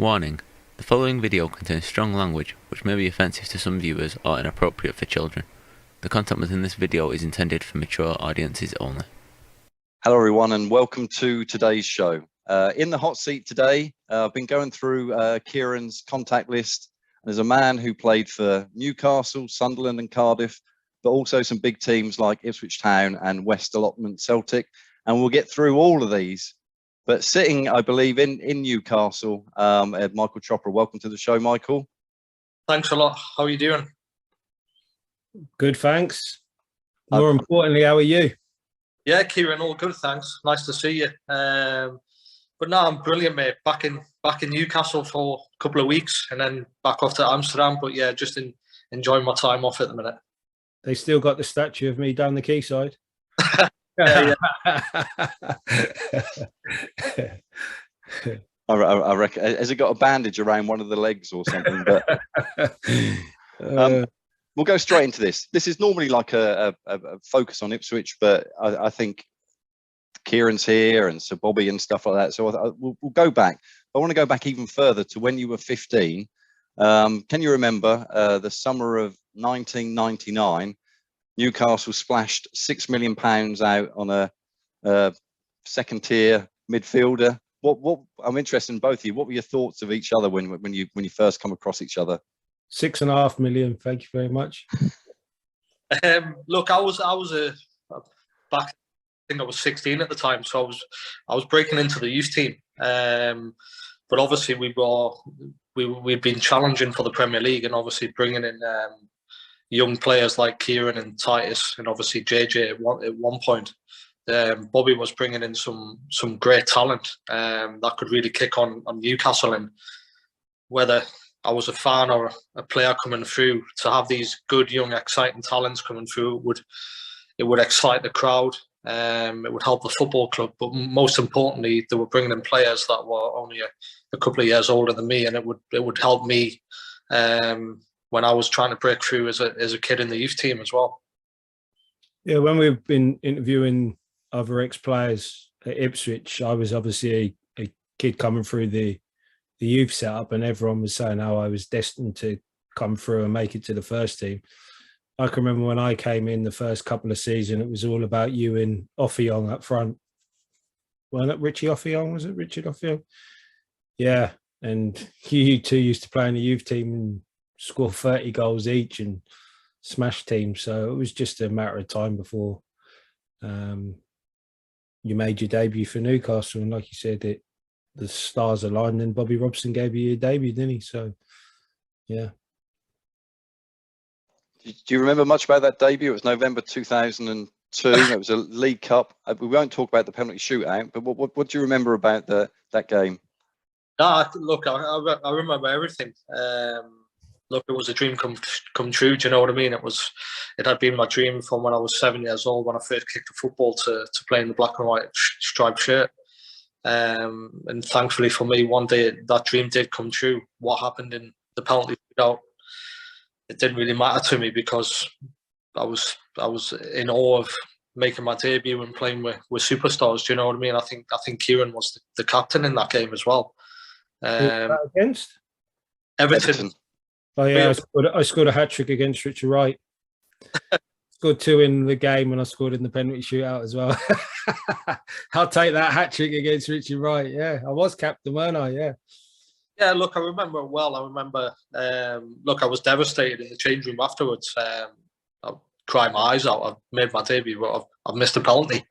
Warning: the following video contains strong language which may be offensive to some viewers or inappropriate for children. The content within this video is intended for mature audiences only. Hello everyone and welcome to today's show. In the hot seat today, I've been going through Kieran's contact list. There's a man who played for Newcastle, Sunderland and Cardiff, but also some big teams like Ipswich Town and West Allotment Celtic. And we'll get through all of these. But sitting, I believe, in Newcastle, Michael Chopra. Welcome to the show, Michael. Thanks a lot. How are you doing? Good, thanks. More importantly, how are you? Yeah, Kieran, all good, thanks. Nice to see you. But no, I'm brilliant, mate. Back in Newcastle for a couple of weeks and then back off to Amsterdam. But yeah, just enjoying my time off at the minute. They still got the statue of me down the quayside. I reckon. Has it got a bandage around one of the legs or something? But we'll go straight into this. This is normally like a focus on Ipswich, but I think Kieran's here and Sir Bobby and stuff like that. So we'll go back. I want to go back even further to when you were 15. Can you remember the summer of 1999? Newcastle splashed £6 million out on a second tier midfielder. What I'm interested in both of you. What were your thoughts of each other when you first come across each other? 6.5 million. Thank you very much. Look, I was back. I think I was 16 at the time, so I was breaking into the youth team. But obviously we've been challenging for the Premier League, and obviously bringing in young players like Kieran and Titus, and obviously JJ at one point. Bobby was bringing in some great talent that could really kick on Newcastle. And whether I was a fan or a player coming through, to have these good, young, exciting talents coming through, it would excite the crowd. It would help the football club, but most importantly, they were bringing in players that were only a couple of years older than me, and it would help me when I was trying to break through as a kid in the youth team as well. Yeah, when we've been interviewing other ex-players at Ipswich, I was obviously a kid coming through the youth setup, and everyone was saying how I was destined to come through and make it to the first team. I can remember when I came in the first couple of seasons, it was all about you and Offiong up front. Well, not Richie Offiong, was it Richard Offiong? Yeah, and you two used to play in the youth team and score 30 goals each and smash teams. So it was just a matter of time before you made your debut for Newcastle. And like you said, the stars aligned and Bobby Robson gave you your debut, didn't he? So, yeah. Do you remember much about that debut? It was November 2002. It was a League Cup. We won't talk about the penalty shootout, but what do you remember about that game? No, look, I remember everything. Look, it was a dream come true. Do you know what I mean? It had been my dream from when I was 7 years old, when I first kicked the football, to play in the black and white striped shirt. And thankfully for me, one day that dream did come true. What happened in the penalty shootout, it didn't really matter to me, because I was in awe of making my debut and playing with superstars. Do you know what I mean? I think Kieran was the captain in that game as well. Against Everton. Oh yeah, I scored a hat-trick against Richard Wright. Scored 2 in the game, and I scored in the penalty shootout as well. I'll take that hat-trick against Richard Wright. Yeah, I was captain, weren't I? Yeah. Yeah, look, I remember it well. I remember, look, I was devastated in the change room afterwards. I cried my eyes out. I've made my debut, but I've missed a penalty.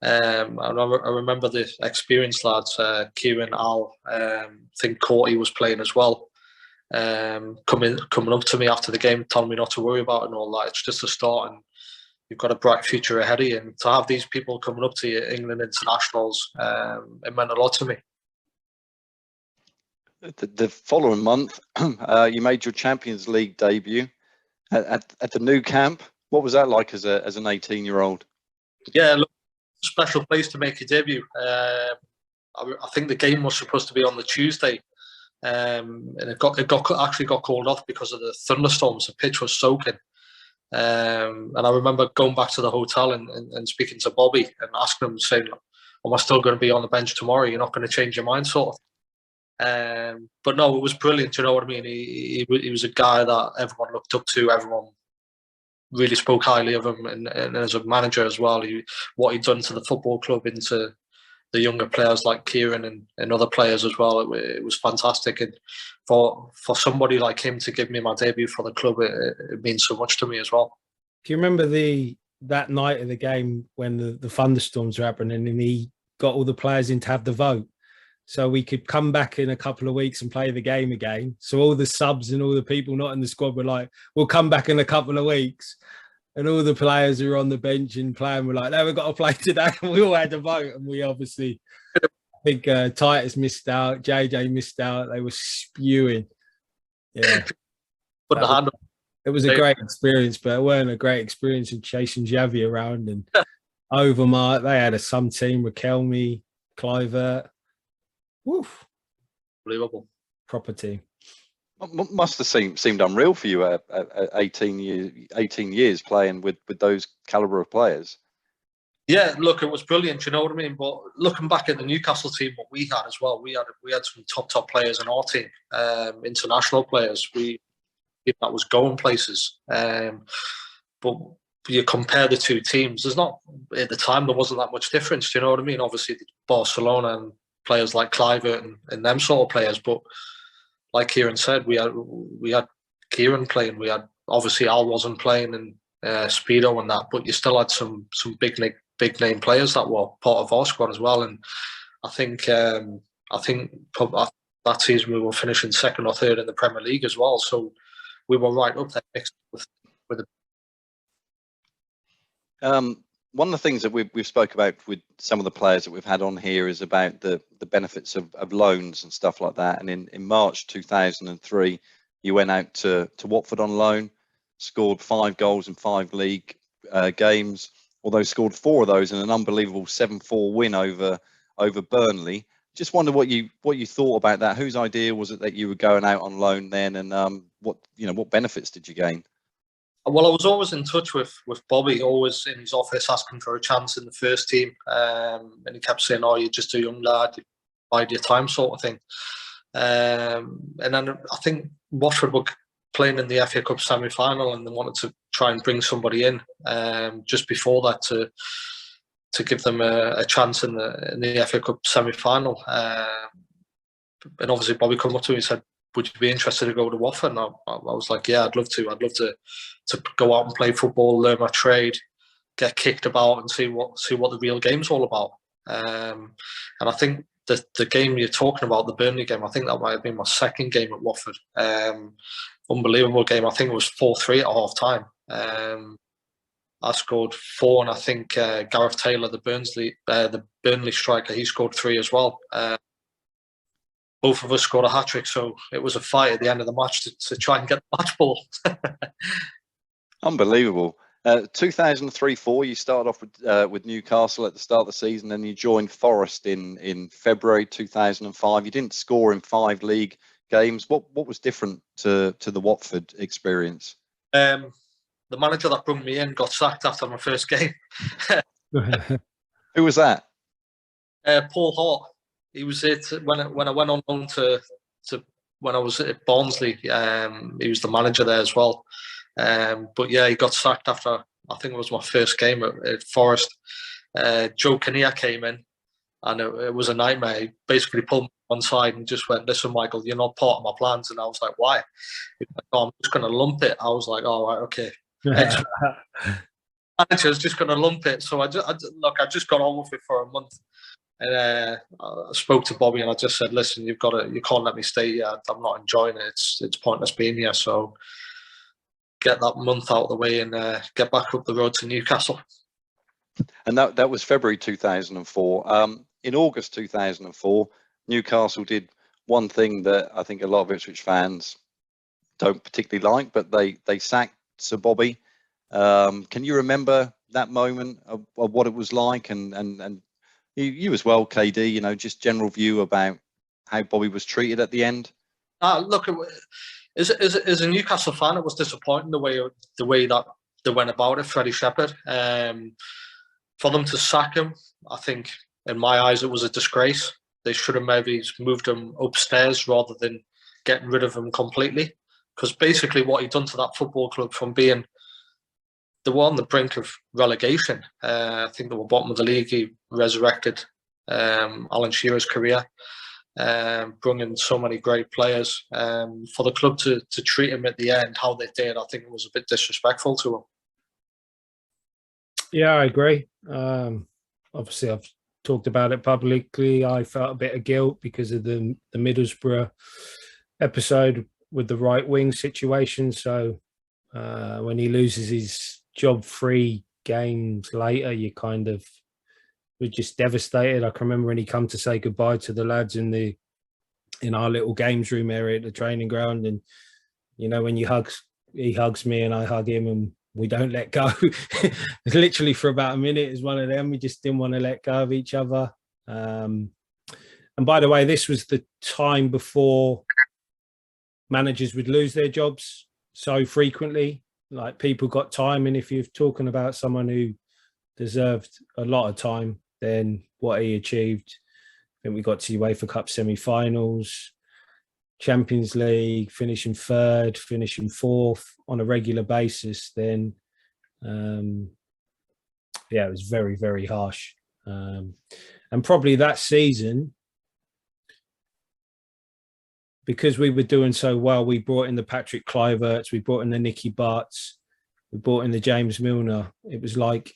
I remember the experienced lads, Kieran, Al, I think Courtney was playing as well. Coming up to me after the game, telling me not to worry about it and all that. It's just a start, and you've got a bright future ahead of you. And to have these people coming up to you, England internationals, it meant a lot to me. The following month, you made your Champions League debut at the new camp. What was that like as an 18-year-old? Yeah, look, special place to make your debut. I think the game was supposed to be on the Tuesday. And it actually got called off because of the thunderstorms. The pitch was soaking, and I remember going back to the hotel and speaking to Bobby and asking him, saying, "Am I still going to be on the bench tomorrow? You're not going to change your mind?" Sort of. But no, it was brilliant. You know what I mean? He was a guy that everyone looked up to. Everyone really spoke highly of him, and as a manager as well. What he'd done to the football club, into the younger players like Kieran and other players as well. It was fantastic, and for somebody like him to give me my debut for the club, it means so much to me as well. Do you remember that night of the game when the thunderstorms were happening, and he got all the players in to have the vote, so we could come back in a couple of weeks and play the game again? So all the subs and all the people not in the squad were like, we'll come back in a couple of weeks. And all the players who were on the bench and playing were like, no, we've got to play today. And we all had to vote. And we obviously, I think Titus missed out, JJ missed out. They were spewing. Yeah. It was a great experience, but it weren't a great experience in chasing Javi around and Overmars. They had some team, Raquelme, Clivert. Woof. Unbelievable. Proper team. Must have seemed unreal for you at 18 years playing with those caliber of players. Yeah, look, it was brilliant. You know what I mean? But looking back at the Newcastle team, what we had as well, we had some top players in our team, international players. That was going places. But you compare the two teams, there's not, at the time, there wasn't that much difference. Do you know what I mean? Obviously, Barcelona and players like Clivert and them sort of players, but like Kieran said, we had Kieran playing. We had, obviously, Al wasn't playing, and Speedo and that, but you still had some big name players that were part of our squad as well. And I think that season we were finishing second or third in the Premier League as well. So we were right up there mixed with one of the things that we've spoke about with some of the players that we've had on here is about the benefits of loans and stuff like that. And in March 2003, you went out to Watford on loan, scored 5 goals in 5 league games, although scored 4 of those in an unbelievable 7-4 win over Burnley. Just wonder what you thought about that. Whose idea was it that you were going out on loan then, and what benefits did you gain? Well, I was always in touch with Bobby, always in his office asking for a chance in the first team. And he kept saying, oh, you're just a young lad, you bide your time sort of thing. And then I think Watford were playing in the FA Cup semi-final, and they wanted to try and bring somebody in just before that to give them a chance in the FA Cup semi-final. And obviously Bobby came up to me and said, would you be interested to go to Watford? And I was like, yeah, I'd love to. I'd love to go out and play football, learn my trade, get kicked about, and see what the real game's all about. And I think the game you're talking about, the Burnley game, I think that might have been my second game at Watford. Unbelievable game. I think it was 4-3 at half time. I scored 4, and I think Gareth Taylor, the Burnley striker, he scored 3 as well. Both of us scored a hat-trick, so it was a fight at the end of the match to try and get the match ball. Unbelievable. 2003-04, you started off with Newcastle at the start of the season, and you joined Forest in February 2005. You didn't score in 5 league games. What was different to the Watford experience? The manager that brought me in got sacked after my first game. Who was that? Paul Hart. He was it when I went on loan to when I was at Barnsley. He was the manager there as well. But yeah, he got sacked after, I think it was my first game at Forest. Joe Kinnear came in, and it was a nightmare. He basically pulled me one side and just went, listen, Michael, you're not part of my plans. And I was like, why? He was like, oh, I'm just going to lump it. I was like, all right, okay. Manager's just going to lump it. So I just got on with it for a month. And I spoke to Bobby, and I just said, listen, you can't let me stay here. I'm not enjoying it. It's pointless being here. So get that month out of the way and get back up the road to Newcastle. And that was February 2004. In August 2004, Newcastle did one thing that I think a lot of Ipswich fans don't particularly like, but they sacked Sir Bobby. Can you remember that moment of what it was like, and you as well, KD, just general view about how Bobby was treated at the end? Look, as a Newcastle fan, it was disappointing the way that they went about it, Freddie Shepherd. For them to sack him, I think, in my eyes, it was a disgrace. they should have maybe moved him upstairs rather than getting rid of him completely. Because basically what he'd done to that football club from being, they were on the brink of relegation. I think they were bottom of the league. He resurrected Alan Shearer's career, brought in so many great players. For the club to treat him at the end how they did, I think it was a bit disrespectful to him. Yeah, I agree. Obviously, I've talked about it publicly. I felt a bit of guilt because of the Middlesbrough episode with the right wing situation. So when he loses his job 3 games later, you kind of were just devastated. I can remember when he come to say goodbye to the lads in our little games room area at the training ground, and you know, when he hugs me and I hug him, and we don't let go. Literally for about a minute is one of them. We just didn't want to let go of each other. And by the way, this was the time before managers would lose their jobs so frequently. Like, people got time, and if you're talking about someone who deserved a lot of time, then what he achieved, I think we got to UEFA Cup semi-finals, Champions League, finishing 3rd, finishing 4th on a regular basis, then it was very, very harsh. And probably that season, because we were doing so well, we brought in the Patrick Kluiverts, we brought in the Nicky Butts, we brought in the James Milner. It was like,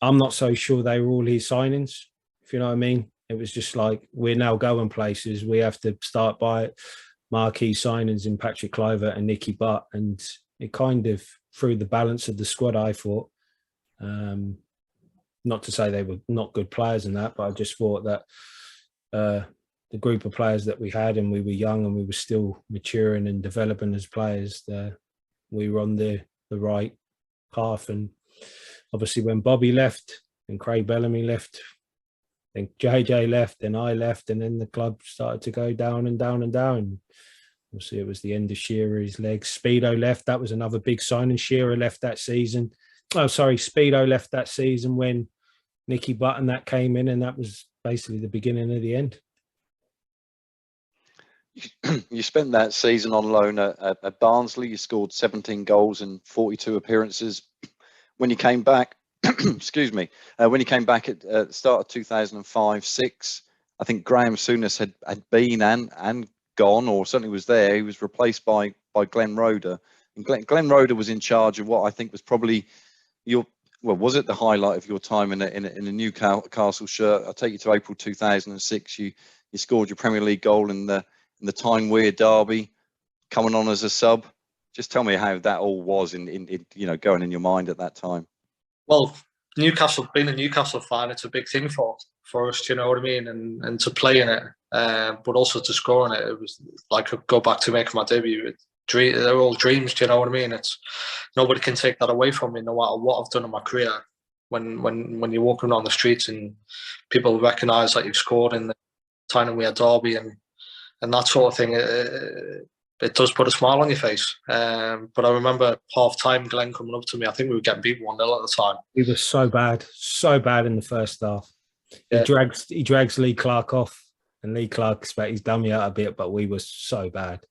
I'm not so sure they were all his signings, if you know what I mean. It was just like, we're now going places. We have to start by marquee signings in Patrick Kluivert and Nicky Butt. And it kind of threw the balance of the squad, I thought. Not to say they were not good players and that, but I just thought that the group of players that we had, and we were young and we were still maturing and developing as players, we were on the right path. And obviously when Bobby left and Craig Bellamy left, then JJ left, then I left, and then the club started to go down and down and down. Obviously, it was the end of Shearer's legs. Speedo left. That was another big signing. Shearer left that season. Oh, sorry, Speedo left that season when Nicky Butt and that came in, and that was basically the beginning of the end. You spent that season on loan at Barnsley. You scored 17 goals in 42 appearances. When you came back, excuse me, when he came back at the start of 2005-06, I think Graham Souness had been and gone, or certainly was there. He was replaced by Glenn Roeder. And Glenn Roeder was in charge of what I think was probably was it the highlight of your time in a Newcastle shirt? I'll take you to April 2006. You scored your Premier League goal in the Tyne-Wear derby, coming on as a sub. Just tell me how that all was in going in your mind at that time. Well, Newcastle, being a Newcastle fan, it's a big thing for us, you know what I mean? And to play in it, but also to score in it. It was like I go back to making my debut. They're all dreams, do you know what I mean? It's nobody can take that away from me, no matter what I've done in my career. When you're walking around the streets and people recognise that you've scored in the Tyne-Wear derby and that sort of thing, it does put a smile on your face. But I remember half time, Glenn coming up to me. I think we were getting beat 1-0 at the time. We were so bad in the first half. Yeah. He drags Lee Clark off, and Lee Clark spat his dummy out a bit, but we were so bad.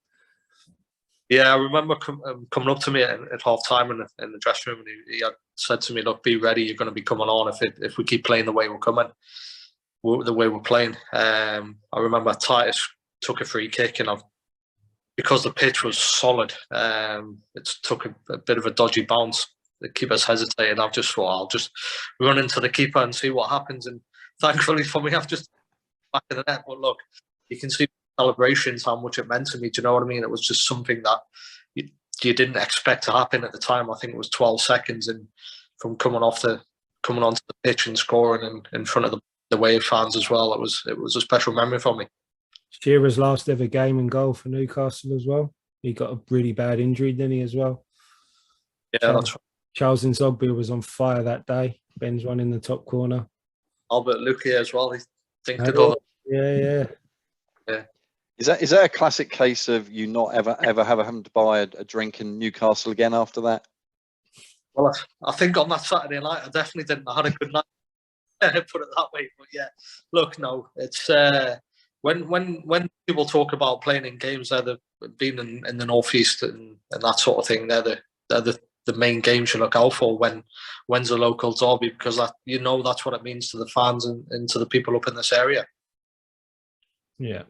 Yeah, I remember coming up to me at half time in the dressing room, and he had said to me, "Look, be ready. You're going to be coming on if we keep playing the way we're coming, the way we're playing." I remember Titus took a free kick, and because the pitch was solid, it took a bit of a dodgy bounce. The keeper's hesitated. I've just thought, I'll just run into the keeper and see what happens. And thankfully for me, I've just back in the net. But look, you can see celebrations, how much it meant to me. Do you know what I mean? It was just something that you didn't expect to happen at the time. I think it was 12 seconds, and from coming onto the pitch and scoring in front of the Wave fans as well, it was a special memory for me. Shearer's last ever game and goal for Newcastle as well. He got a really bad injury, didn't he, as well? Yeah, that's right. Charles Nzogby was on fire that day. Ben's one in the top corner. Albert Lucia as well. He thinked it over. Yeah. Is that a classic case of you not ever having to buy a drink in Newcastle again after that? Well, I think on that Saturday night, I definitely didn't. I had a good night. put it that way. But yeah, look, no, it's when people talk about playing in games, they're being in the northeast and that sort of thing. They're the main games you look out for when's a local derby, because that, you know, that's what it means to the fans and to the people up in this area. Yeah.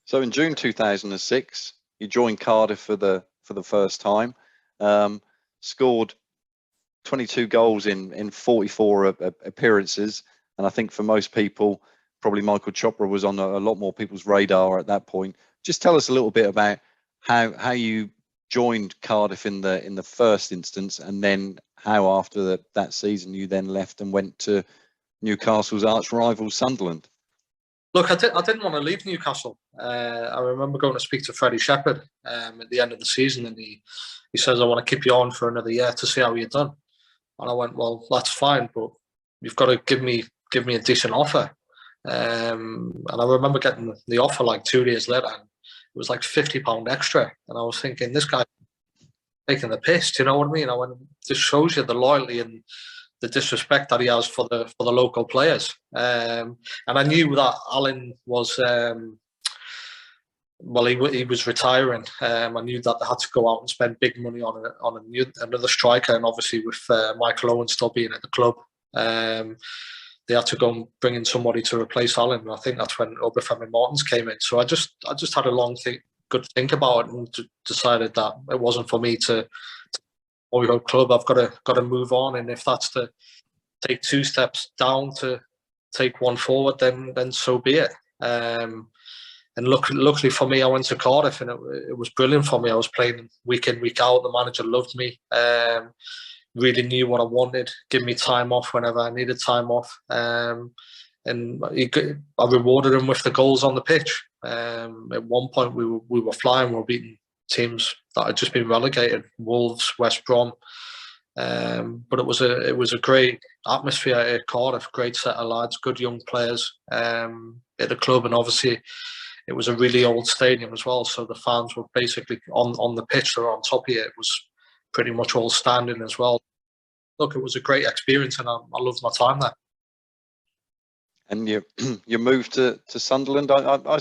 So in June 2006, you joined Cardiff for the first time. Scored 22 goals in 44 appearances, and I think for most people, probably Michael Chopra was on a lot more people's radar at that point. Just tell us a little bit about how you joined Cardiff in the first instance, and then how after that season you then left and went to Newcastle's arch rival Sunderland. Look, I didn't want to leave Newcastle. I remember going to speak to Freddie Shepherd at the end of the season, and he says, I want to keep you on for another year to see how you're done. And I went, well, that's fine, but you've got to give me a decent offer. And I remember getting the offer like 2 days later, and it was like £50 extra. And I was thinking, this guy taking the piss, do you know what I mean? I went, this shows you the loyalty and the disrespect that he has for the local players. And I knew that Alan was, he was retiring. I knew that they had to go out and spend big money on another striker, and obviously with Michael Owen still being at the club, they had to go and bring in somebody to replace Alan. And I think that's when Obafemi Martins came in. So I just had a good think about it, and decided that it wasn't for me to club. I've got to move on, and if that's to take 2 steps down to take 1 forward, then so be it. And luckily for me, I went to Cardiff, and it was brilliant for me. I was playing week in, week out. The manager loved me. Really knew what I wanted. Give me time off whenever I needed time off. And I rewarded him with the goals on the pitch. At one point, we were flying. We were beating teams that had just been relegated, Wolves, West Brom. But it was a great atmosphere at Cardiff, great set of lads, good young players at the club, and obviously it was a really old stadium as well, so the fans were basically on the pitch. They were on top of it. It was pretty much all standing as well. Look, it was a great experience, and I loved my time there. And you moved to Sunderland. I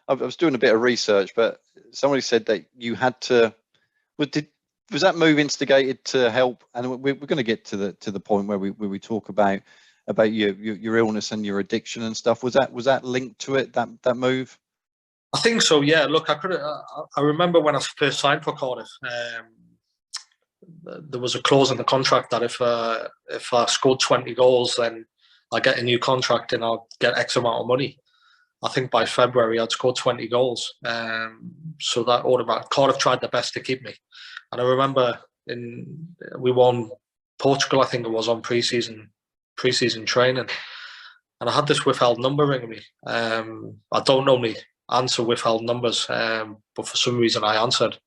was doing a bit of research, but somebody said that you had to. Was that move instigated to help? And we're going to get to the point where we talk about your illness and your addiction and stuff. Was that linked to it, that move? I think so. Yeah. Look, I remember when I first signed for Cardiff. There was a clause in the contract that if I scored 20 goals, then I get a new contract and I'll get X amount of money. I think by February I'd scored 20 goals. So that automatic. Cardiff tried their best to keep me. And I remember we won Portugal, I think it was, on pre-season training. And I had this withheld number ringing me. I don't normally answer withheld numbers, but for some reason I answered.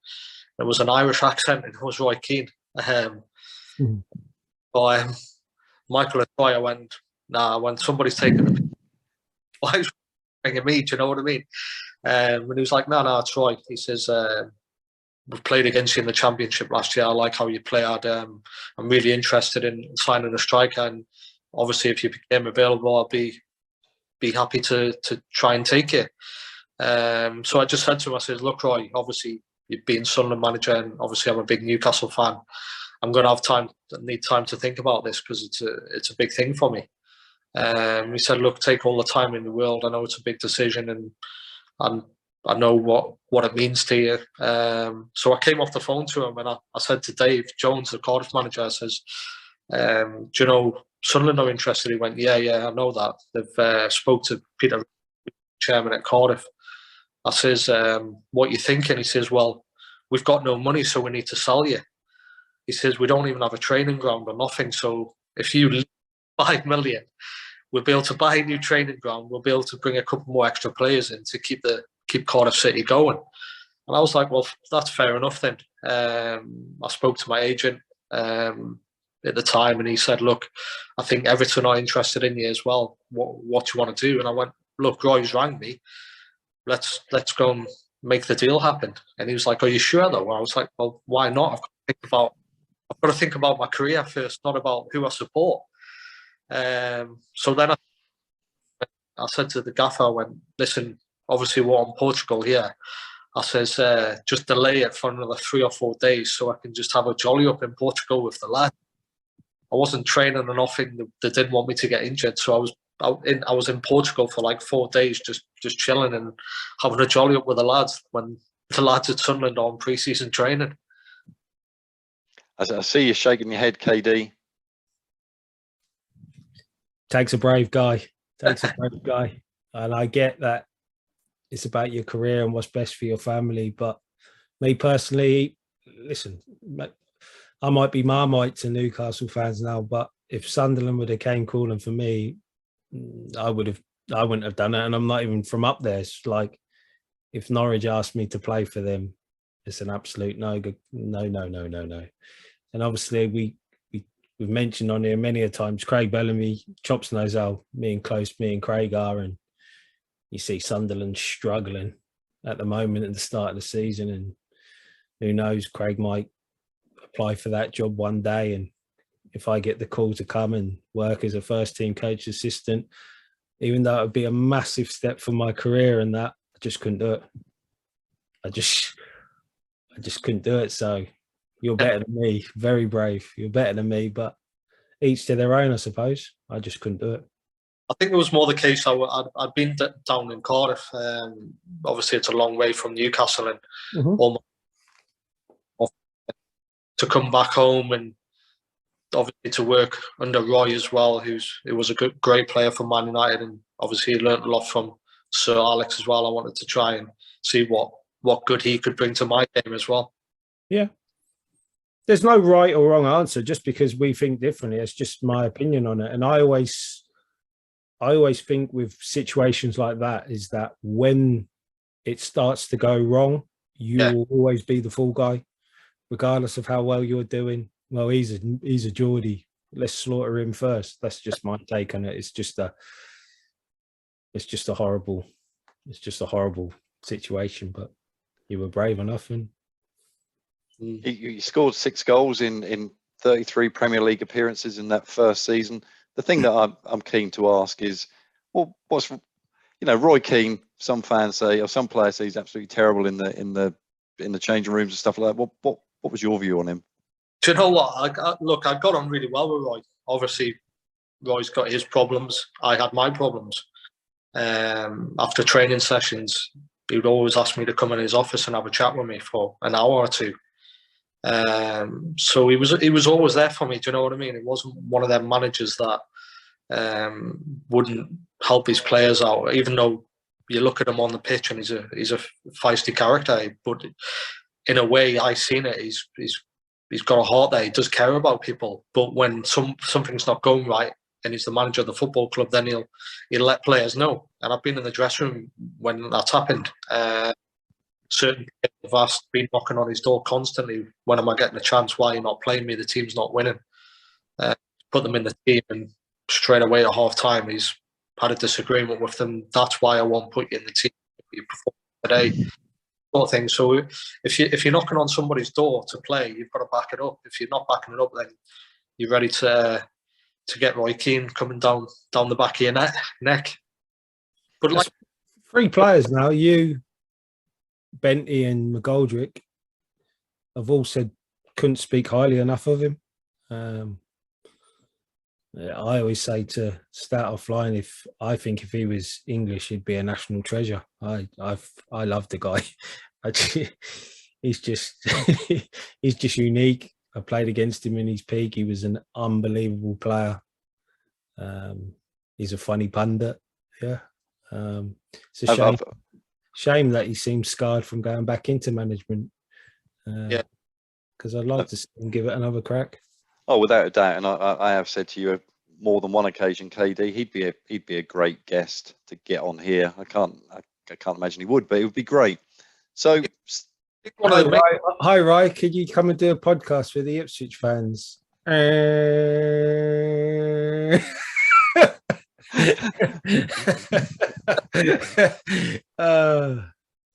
It was an Irish accent, and it was Roy Keane. But Michael and Roy, I went, nah, when somebody's taking the why is ringing me? Do you know what I mean? And he was like, no, it's Roy. He says, we've played against you in the Championship last year. I like how you play. I'm really interested in signing a striker, and obviously if you became available, I'll be happy to try and take it. So I just said to him, I said, look, Roy, obviously you've been Sunderland manager, and obviously I'm a big Newcastle fan. I'm going to have time. I need time to think about this because it's a big thing for me. He said, look, take all the time in the world. I know it's a big decision, and I know what it means to you. So I came off the phone to him, and I said to Dave Jones, the Cardiff manager, I says, do you know Sunderland are interested? He went, yeah, I know that. They've spoke to Peter, chairman at Cardiff. I says, what are you thinking? He says, well, we've got no money, so we need to sell you. He says, we don't even have a training ground or nothing. So if you leave 5 million, we'll be able to buy a new training ground. We'll be able to bring a couple more extra players in to keep Cardiff City going. And I was like, well, that's fair enough then. I spoke to my agent at the time, and he said, look, I think Everton are interested in you as well. What do you want to do? And I went, look, Roy's rang me. Let's go and make the deal happen. And he was like, are you sure though? And I was like, well, why not? I've got to think about my career first, not about who I support. So then I said to the gaffer, I went, listen, obviously we're on Portugal here. I says, just delay it for another 3 or 4 days so I can just have a jolly up in Portugal with the lad. I wasn't training or nothing. They didn't want me to get injured, so I was in Portugal for like 4 days, just chilling and having a jolly up with the lads when the lads at Sunderland are on pre-season training. As I see you shaking your head, KD. Takes a brave guy. Takes a brave guy, and I get that it's about your career and what's best for your family. But me personally, listen, I might be Marmite to Newcastle fans now, but if Sunderland would have came calling for me, I wouldn't have done it. And I'm not even from up there. It's like if Norwich asked me to play for them, it's an absolute no. And obviously we've mentioned on here many a times, Craig Bellamy, Chops knows how me and Craig are, and you see Sunderland struggling at the moment at the start of the season, and who knows, Craig might apply for that job one day, and if I get the call to come and work as a first team coach assistant, even though it would be a massive step for my career and that, I just couldn't do it. I just couldn't do it. So you're better than me, very brave. You're better than me, but each to their own, I suppose. I just couldn't do it. I think it was more the case I'd been down in Cardiff. Obviously, it's a long way from Newcastle, and almost to come back home and obviously to work under Roy as well, who was a great player for Man United, and obviously he learnt a lot from Sir Alex as well. I wanted to try and see what good he could bring to my game as well. Yeah. There's no right or wrong answer just because we think differently. It's just my opinion on it. And I always think with situations like that is that when it starts to go wrong, you will always be the fall guy, regardless of how well you're doing. Well, he's a Geordie. Let's slaughter him first. That's just my take on it. It's just a horrible situation. But you were brave enough, and he scored 6 goals in 33 Premier League appearances in that first season. The thing that I'm keen to ask is, well, what's Roy Keane? Some fans say, or some players say, he's absolutely terrible in the changing rooms and stuff like that. What was your view on him? Do you know what? I got on really well with Roy. Obviously, Roy's got his problems. I had my problems. After training sessions, he would always ask me to come in his office and have a chat with me for an hour or two. So he was always there for me. Do you know what I mean? It wasn't one of them managers that wouldn't help his players out, even though you look at him on the pitch and he's a feisty character. But in a way, I seen it. He's got a heart there. He does care about people. But when something's not going right and he's the manager of the football club, then he'll let players know. And I've been in the dressing room when that's happened. Certain players have been knocking on his door constantly. When am I getting a chance? Why are you not playing me? The team's not winning. Put them in the team, and straight away at half time, he's had a disagreement with them. That's why I won't put you in the team. You perform today. Sort of thing. So if you're knocking on somebody's door to play, you've got to back it up. If you're not backing it up, then you're ready to get Roy Keane coming down the back of your neck. But like 3 players now, you, Benty and McGoldrick, have all said couldn't speak highly enough of him. I always say to start off line, I think if he was English, he'd be a national treasure. I love the guy. He's just unique. I played against him in his peak. He was an unbelievable player. He's a funny pundit. Yeah. It's a shame that he seems scarred from going back into management. Because I'd like to see him give it another crack. Oh, without a doubt, and I have said to you more than one occasion, KD, he'd be a great guest to get on here. I can't imagine he would, but it would be great. So, hi, Ry, could you come and do a podcast with the Ipswich fans?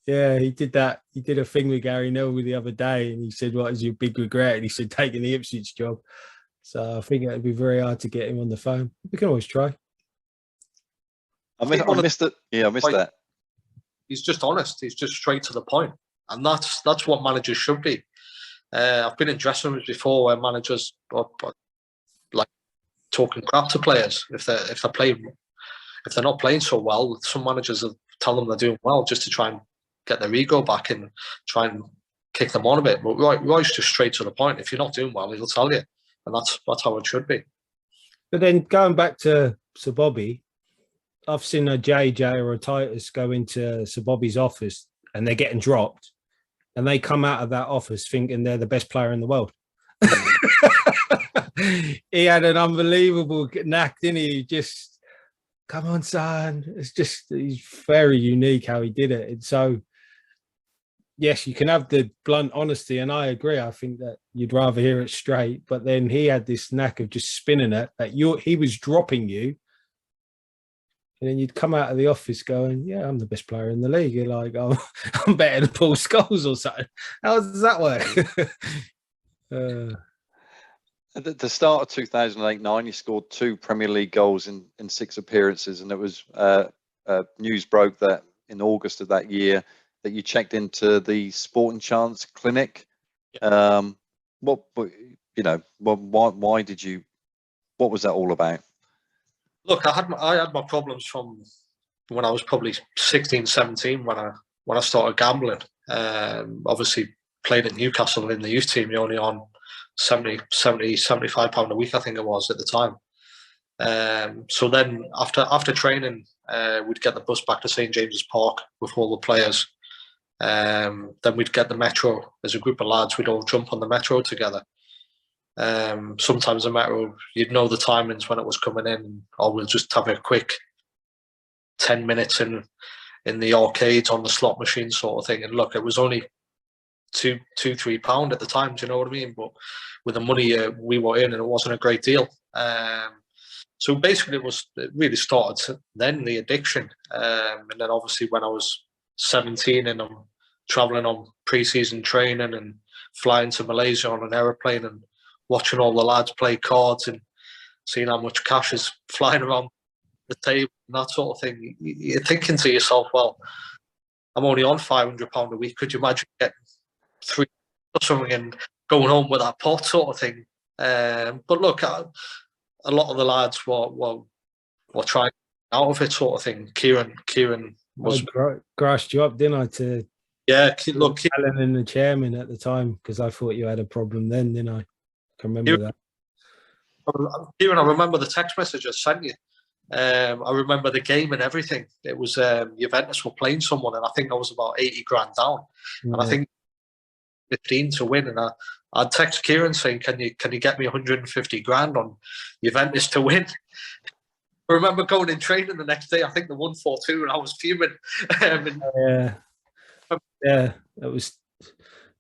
Yeah, he did that. He did a thing with Gary Neville the other day, and he said, "What is your big regret?" And he said, "Taking the Ipswich job." So I think it'd be very hard to get him on the phone. We can always try. I missed it. Yeah, I missed that. He's just honest. He's just straight to the point, and that's what managers should be. I've been in dressing rooms before where managers are like talking crap to players if they're not playing so well. Some managers will tell them they're doing well just to try and get their ego back and try and kick them on a bit. But Roy's just straight to the point. If you're not doing well, he'll tell you, and that's how it should be. But then going back to Sir Bobby, I've seen a JJ or a Titus go into Sir Bobby's office and they're getting dropped, and they come out of that office thinking they're the best player in the world. He had an unbelievable knack, didn't he? Just, come on, son. He's very unique how he did it. And so, yes, you can have the blunt honesty, and I agree. I think that you'd rather hear it straight. But then he had this knack of just spinning it, that he was dropping you. And then you'd come out of the office going, yeah, I'm the best player in the league. You're like, oh, I'm better than Paul Scholes or something. How does that work? At the start of 2008-9, you scored 2 Premier League goals in 6 appearances. And it was news broke that in August of that year that you checked into the Sporting Chance clinic. Why did you, what was that all about? Look, I had my problems from when I was probably 16, 17 when I started gambling. Obviously played at Newcastle in the youth team. You're only on 75 pound a week, I think it was at the time. So then after training, we'd get the bus back to St James's Park with all the players. Then we'd get the metro as a group of lads. We'd all jump on the metro together. Sometimes the metro, you'd know the timings when it was coming in, or we'll just have a quick 10 minutes in the arcades on the slot machine sort of thing. And look, it was only £2-3 at the time, do you know what I mean? But with the money we were in, and it wasn't a great deal. So basically it really started then, the addiction. And then obviously when I was 17 and I'm traveling on pre-season training and flying to Malaysia on an aeroplane and watching all the lads play cards and seeing how much cash is flying around the table and that sort of thing, you're thinking to yourself, well, I'm only on £500 a week. Could you imagine getting 3 or something and going home with that pot sort of thing? But look, a lot of the lads were trying out of it sort of thing. Kieran was... grassed you up, didn't I, to... Yeah, look... Alan and the chairman at the time, because I thought you had a problem then, didn't I? I can remember that. Kieran, I remember the text message I sent you. I remember the game and everything. It was Juventus were playing someone, and I think I was about 80 grand down, and I think 15 to win. And I'd text Kieran saying, "Can you get me 150 grand on Juventus to win?" I remember going in training the next day. I think they won 4-2, and I was fuming. Yeah, it was.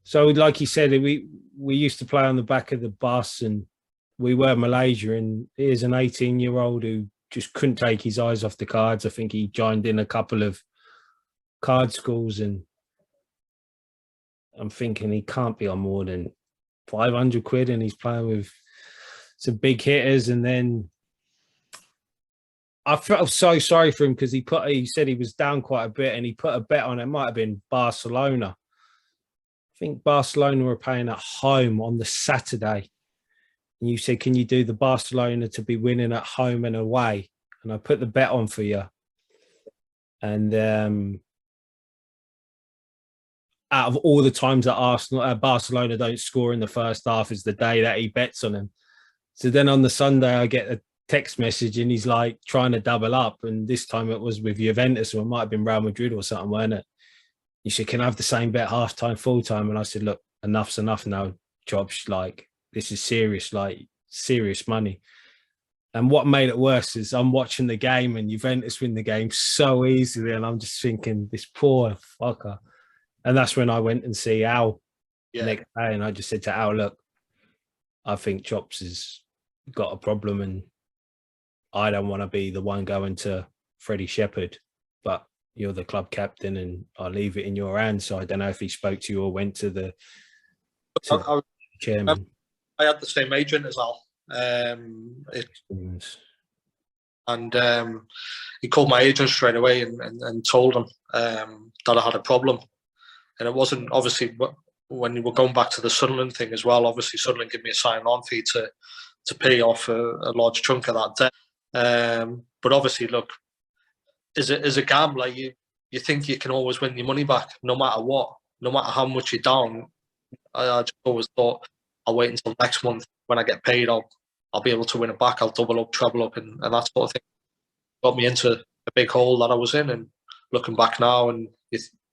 So, like you said, we used to play on the back of the bus, and we were Malaysia. And here's an 18-year-old who just couldn't take his eyes off the cards. I think he joined in a couple of card schools, and I'm thinking he can't be on more than 500 quid, and he's playing with some big hitters. And then I felt so sorry for him because he said he was down quite a bit, and he put a bet on, it might have been Barcelona. I think Barcelona were playing at home on the Saturday. And you said, can you do the Barcelona to be winning at home and away? And I put the bet on for you. And out of all the times that Barcelona don't score in the first half is the day that he bets on him. So then on the Sunday, I get a text message and he's like trying to double up. And this time it was with Juventus, or it might have been Real Madrid or something, weren't it? You said, can I have the same bet half-time, full-time? And I said, look, enough's enough now, Chops. Like, this is serious, like serious money. And what made it worse is I'm watching the game and Juventus win the game so easily. And I'm just thinking, this poor fucker. And that's when I went and see Al next day. And I just said to Al, look, I think Chops has got a problem and I don't want to be the one going to Freddie Shepherd, but you're the club captain and I'll leave it in your hands. So I don't know if he spoke to you or went to the chairman. I had the same agent as Al. He called my agent straight away and told him that I had a problem. And it wasn't, obviously, when we were going back to the Sunderland thing as well, obviously Sunderland gave me a sign-on fee to pay off a large chunk of that debt. But obviously, look, as a gambler, you think you can always win your money back no matter what, no matter how much you're down. I just always thought, I'll wait until next month when I get paid. I'll be able to win it back. I'll double up, treble up, and that sort of thing. Got me into a big hole that I was in. And looking back now, and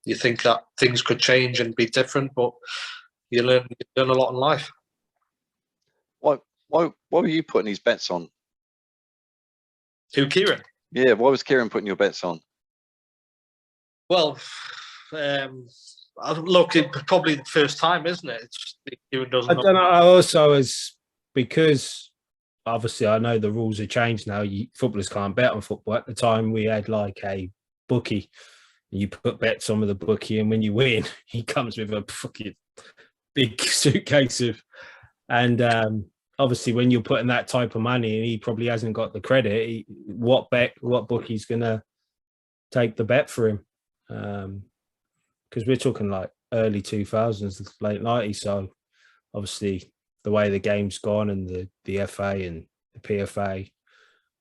you think that things could change and be different, but you learn a lot in life. Why were you putting these bets on? Who, Kieran? Yeah, why was Kieran putting your bets on? Well, look, it's probably the first time, isn't it? Kieran doesn't. I don't know. I also was, because obviously I know the rules have changed now. Footballers can't bet on football. At the time, we had like a bookie. You put bets on with the bookie, and when you win, he comes with a fucking big suitcase of, and obviously when you're putting that type of money, and he probably hasn't got the credit, what bookie's gonna take the bet for him? Because we're talking like early 2000s, late 90s. So obviously the way the game's gone, and the FA and the PFA,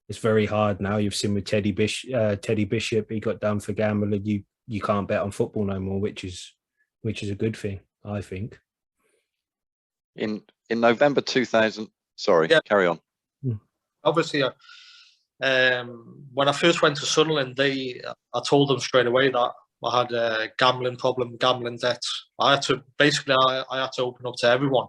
it's very hard now. You've seen with Teddy Bishop, he got done for gambling. You can't bet on football no more, which is a good thing, I think. In November 2000, sorry, yeah. Carry on. Obviously, when I first went to Sunderland, I told them straight away that I had a gambling problem, gambling debts. I had to open up to everyone.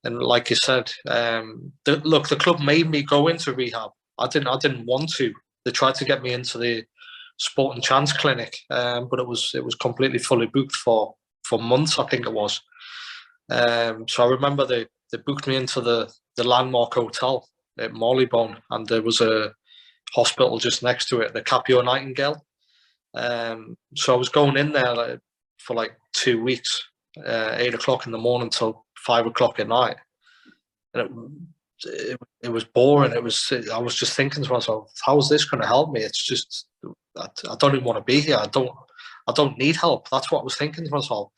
And like you said, the club made me go into rehab. I didn't want to. They tried to get me into the Sport and Chance clinic, but it was completely fully booked for months, I think it was. So I remember they booked me into the Landmark Hotel at Marylebone, and there was a hospital just next to it, the Capio Nightingale. So I was going in there for like 2 weeks, 8 o'clock in the morning till 5 o'clock at night, and it was boring. I was just thinking to myself, how is this going to help me? It's just, I don't even want to be here. I don't need help. That's what I was thinking to myself.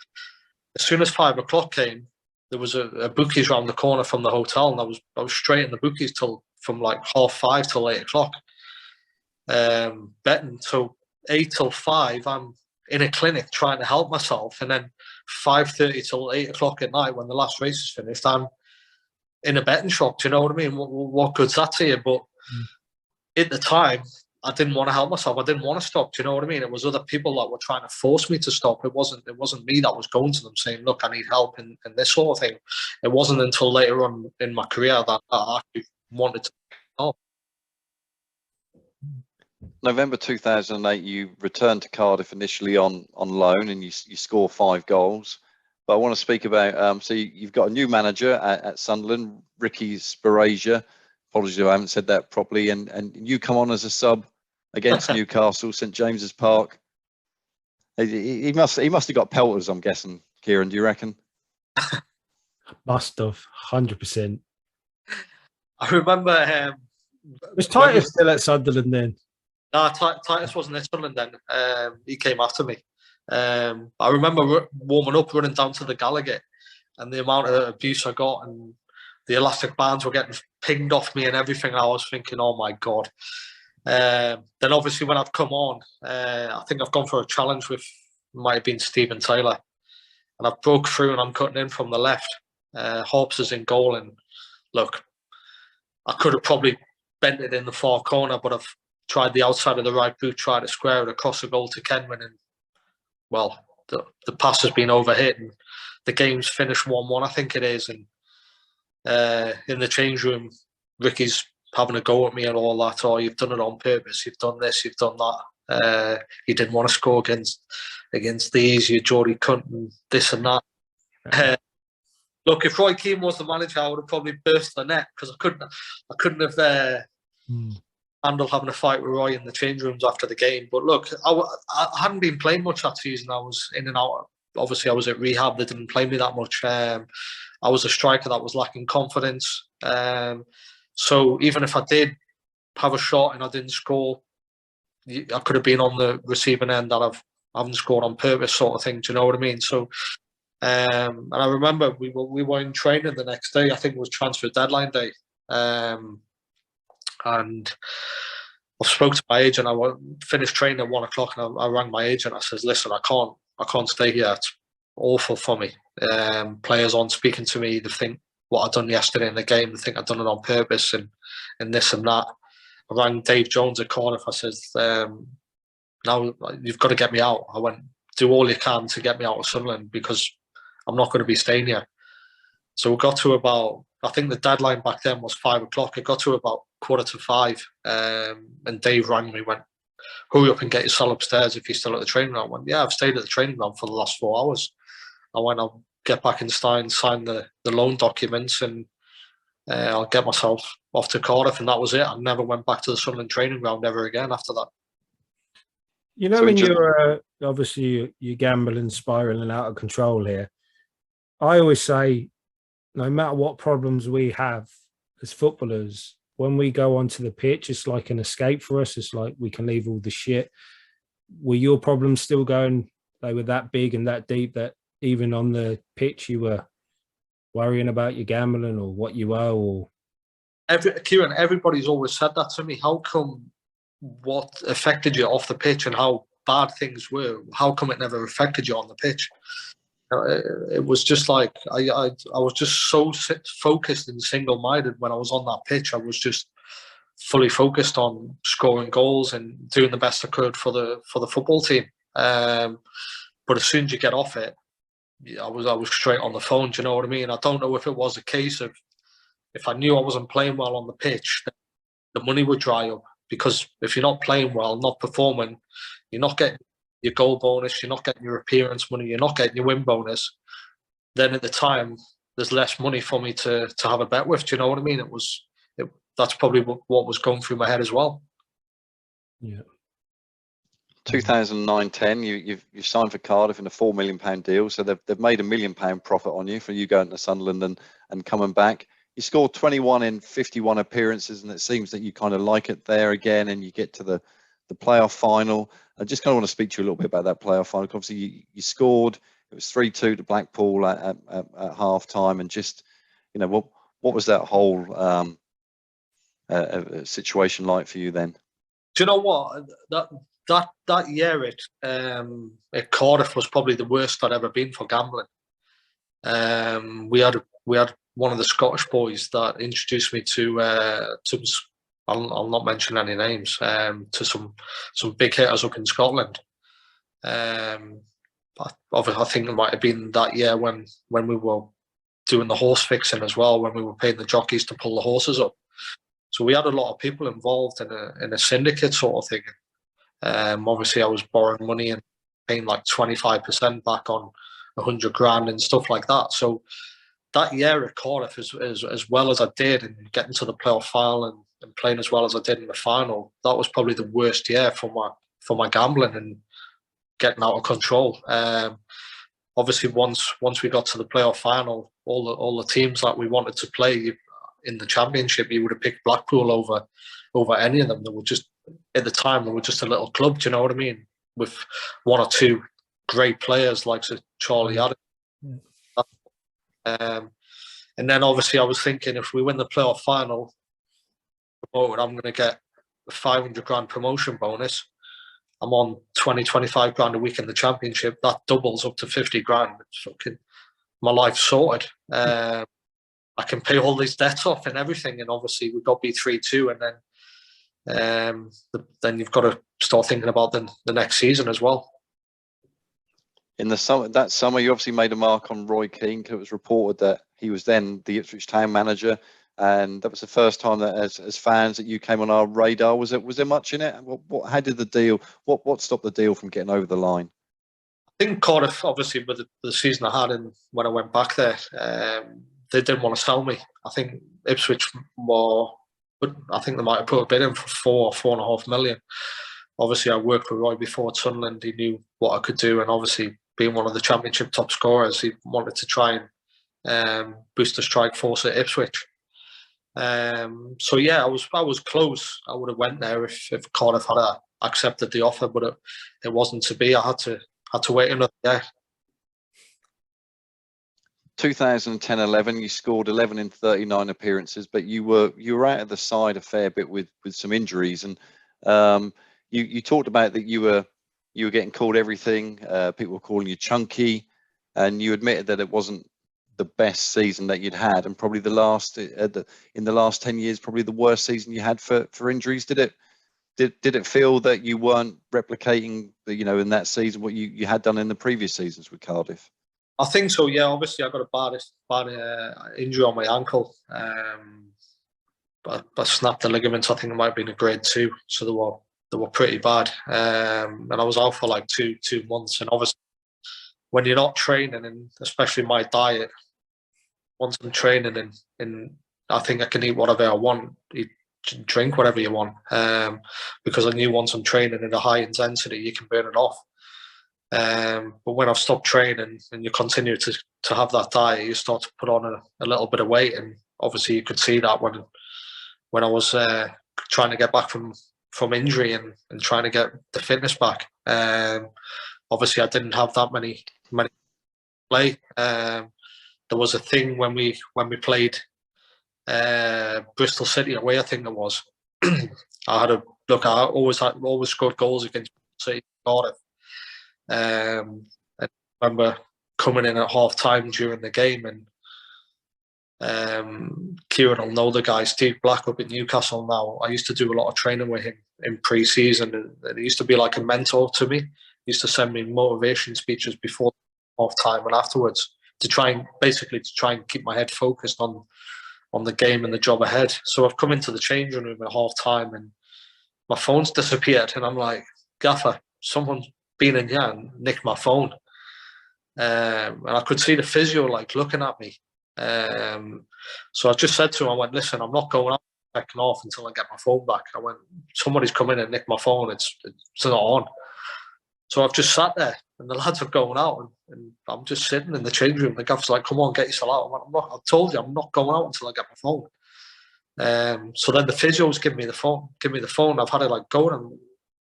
As soon as 5 o'clock came, there was a bookies around the corner from the hotel, and I was straight in the bookies from like 5:30 till 8 o'clock, betting. So 8 till 5, I'm in a clinic trying to help myself, and then 5:30 till 8 o'clock at night, when the last race is finished, I'm in a betting shop. Do you know what I mean? What good's that to you? But at the time, I didn't want to help myself. I didn't want to stop. Do you know what I mean? It was other people that were trying to force me to stop. It wasn't me that was going to them saying, look, I need help in this sort of thing. It wasn't until later on in my career that I actually wanted to help. November 2008, you returned to Cardiff initially on loan, and you score 5 goals. But I want to speak about, so you've got a new manager at Sunderland, Ricky Sparagia. Apologies if I haven't said that properly. And you come on as a sub against Newcastle, St James's Park. He must have got pelters, I'm guessing. Kieran, do you reckon? Must have, 100%. I remember. Was Titus still at Sunderland then? No, Titus wasn't at Sunderland then. He came after me. I remember warming up, running down to the Gallagher, and the amount of abuse I got, and the elastic bands were getting pinged off me and everything. I was thinking, oh my God. Then obviously when I've come on, I think I've gone for a challenge with, might have been Stephen Taylor, and I've broke through and I'm cutting in from the left. Hobbs is in goal, and look, I could have probably bent it in the far corner, but I've tried the outside of the right boot, tried to square it across the goal to Kenwyn, and well, the pass has been overhit, and the game's finished 1-1, I think it is. And in the change room, Ricky's having a go at me and all that. Oh, you've done it on purpose. You've done this. You've done that. You didn't want to score against these. You Geordie cunt and this and that. Look, if Roy Keane was the manager, I would have probably burst the net, because I couldn't have handled having a fight with Roy in the change rooms after the game. But look, I hadn't been playing much that season. I was in and out. Obviously, I was at rehab. They didn't play me that much. I I was a striker that was lacking confidence. So even if I did have a shot and I didn't score, I could have been on the receiving end that I haven't scored on purpose, sort of thing. Do you know what I mean? So, and I remember we were in training the next day. I think it was transfer deadline day, and I spoke to my agent. I finished training at 1 o'clock, and I rang my agent. I says, "Listen, I can't stay here. It's awful for me. Players on speaking to me. They think what I've done yesterday in the game. They think I've done it on purpose, and this and that." I rang Dave Jones at Cardiff. I says, "Now you've got to get me out." I went, "Do all you can to get me out of Sunderland because I'm not going to be staying here." So we got to about, I think the deadline back then was 5 o'clock. It got to about 4:45, and Dave rang me, went, "Hurry up and get yourself upstairs if you're still at the training ground." I went, "Yeah, I've stayed at the training ground for the last 4 hours." I went, "I'll get back in Stein, sign the loan documents, and I'll get myself off to Cardiff." And that was it. I never went back to the Sunderland training ground ever again after that. You know, So when you're obviously you're gambling, spiraling out of control here, I always say, no matter what problems we have as footballers, when we go onto the pitch, it's like an escape for us. It's like we can leave all the shit. Were your problems still going? They were that big and that deep that even on the pitch you were worrying about your gambling or what you owe? Or Kieran, everybody's always said that to me. How come what affected you off the pitch and how bad things were, how come it never affected you on the pitch? It was just like I was just so focused and single-minded when I was on that pitch. I was just fully focused on scoring goals and doing the best I could for the football team. But as soon as you get off it, I was straight on the phone. Do you know what I mean? I don't know if it was a case of, if I knew I wasn't playing well on the pitch, the money would dry up, because if you're not playing well, not performing, you're not getting your goal bonus, you're not getting your appearance money, you're not getting your win bonus. Then at the time, there's less money for me to have a bet with. Do you know what I mean? That's probably what was going through my head as well. yeah. 2009-10, you've signed for Cardiff in a £4 million deal, so they've made £1 million profit on you for you going to Sunderland and coming back. You scored 21 in 51 appearances, and it seems that you kind of like it there again, and you get to the playoff final. I just kind of want to speak to you a little bit about that playoff final. Obviously, you scored. It was 3-2 to Blackpool at half time, and just, you know, what was that whole situation like for you then? Do you know what, that year at Cardiff was probably the worst I'd ever been for gambling. We had one of the Scottish boys that introduced me to I'll not mention any names, to some big hitters up in Scotland. I think it might have been that year when we were doing the horse fixing as well, when we were paying the jockeys to pull the horses up. So we had a lot of people involved in a syndicate sort of thing. Obviously, I was borrowing money and paying like 25% back on 100 grand and stuff like that. So that year at Cardiff, as well as I did, and getting to the playoff final and playing as well as I did in the final, that was probably the worst year for my gambling and getting out of control. Obviously, once we got to the playoff final, all the teams that we wanted to play in the championship, you would have picked Blackpool over any of them. They were just, at the time, they were just a little club. Do you know what I mean? With one or two great players like Charlie Adam. And then obviously I was thinking, if we win the playoff final, I'm going to get a 500 grand promotion bonus. I'm on 25 grand a week in the championship. That doubles up to 50 grand. It's fucking, my life's sorted. I can pay all these debts off and everything. And obviously we got beat 3-2, and then you've got to start thinking about the next season as well. In the summer, that summer, you obviously made a mark on Roy Keane. It was reported that he was then the Ipswich Town manager, and that was the first time that, as fans, that you came on our radar. Was there much in it? How did the deal? What stopped the deal from getting over the line? I think Cardiff, obviously, with the season I had, and when I went back there, they didn't want to sell me. I think Ipswich I think they might have put a bid in for 4.5 million. Obviously, I worked with Roy before at Sunderland. He knew what I could do, and obviously, being one of the championship top scorers, he wanted to try booster strike force at Ipswich. So yeah, I was close. I would have went there if Cardiff had accepted the offer, but it wasn't to be. I had to wait another year. 2010-11, you scored 11 in 39 appearances, but you were out of the side a fair bit with some injuries, and you talked about that you were getting called everything. People were calling you chunky, and you admitted that it wasn't the best season that you'd had, and probably in the last 10 years, probably the worst season you had for injuries. Did it feel that you weren't replicating in that season what you had done in the previous seasons with Cardiff? I think so, yeah. Obviously, I got a bad injury on my ankle. But I snapped the ligaments. I think it might have been a grade 2, so they were pretty bad. And I was out for like two months. And obviously, when you're not training, and especially my diet, once I'm training and I think I can eat whatever I want, drink whatever you want, because I knew once I'm training at a high intensity, you can burn it off. But when I've stopped training and you continue to have that diet, you start to put on a little bit of weight, and obviously you could see that when I was trying to get back from injury and trying to get the fitness back. Obviously, I didn't have that many play. There was a thing when we played Bristol City away, I think it was. I always scored goals against City, Cardiff. I remember coming in at half time during the game, and Kieran will know the guy, Steve Black, up in Newcastle now. I used to do a lot of training with him in pre-season, and he used to be like a mentor to me. He used to send me motivation speeches before half time and afterwards to try and keep my head focused on the game and the job ahead. So I've come into the changing room at half time and my phone's disappeared, and I'm like, Gaffer, someone's been in here and nicked my phone. And I could see the physio like looking at me. So I just said to him, I went, listen, I'm not going out second half until I get my phone back. I went, somebody's come in and nicked my phone. It's not on. So I've just sat there, and the lads are going out, and I'm just sitting in the change room. The gaffer's like, come on, get yourself out. I went, I told you, I'm not going out until I get my phone. So then the physio's give me the phone. I've had it like going, and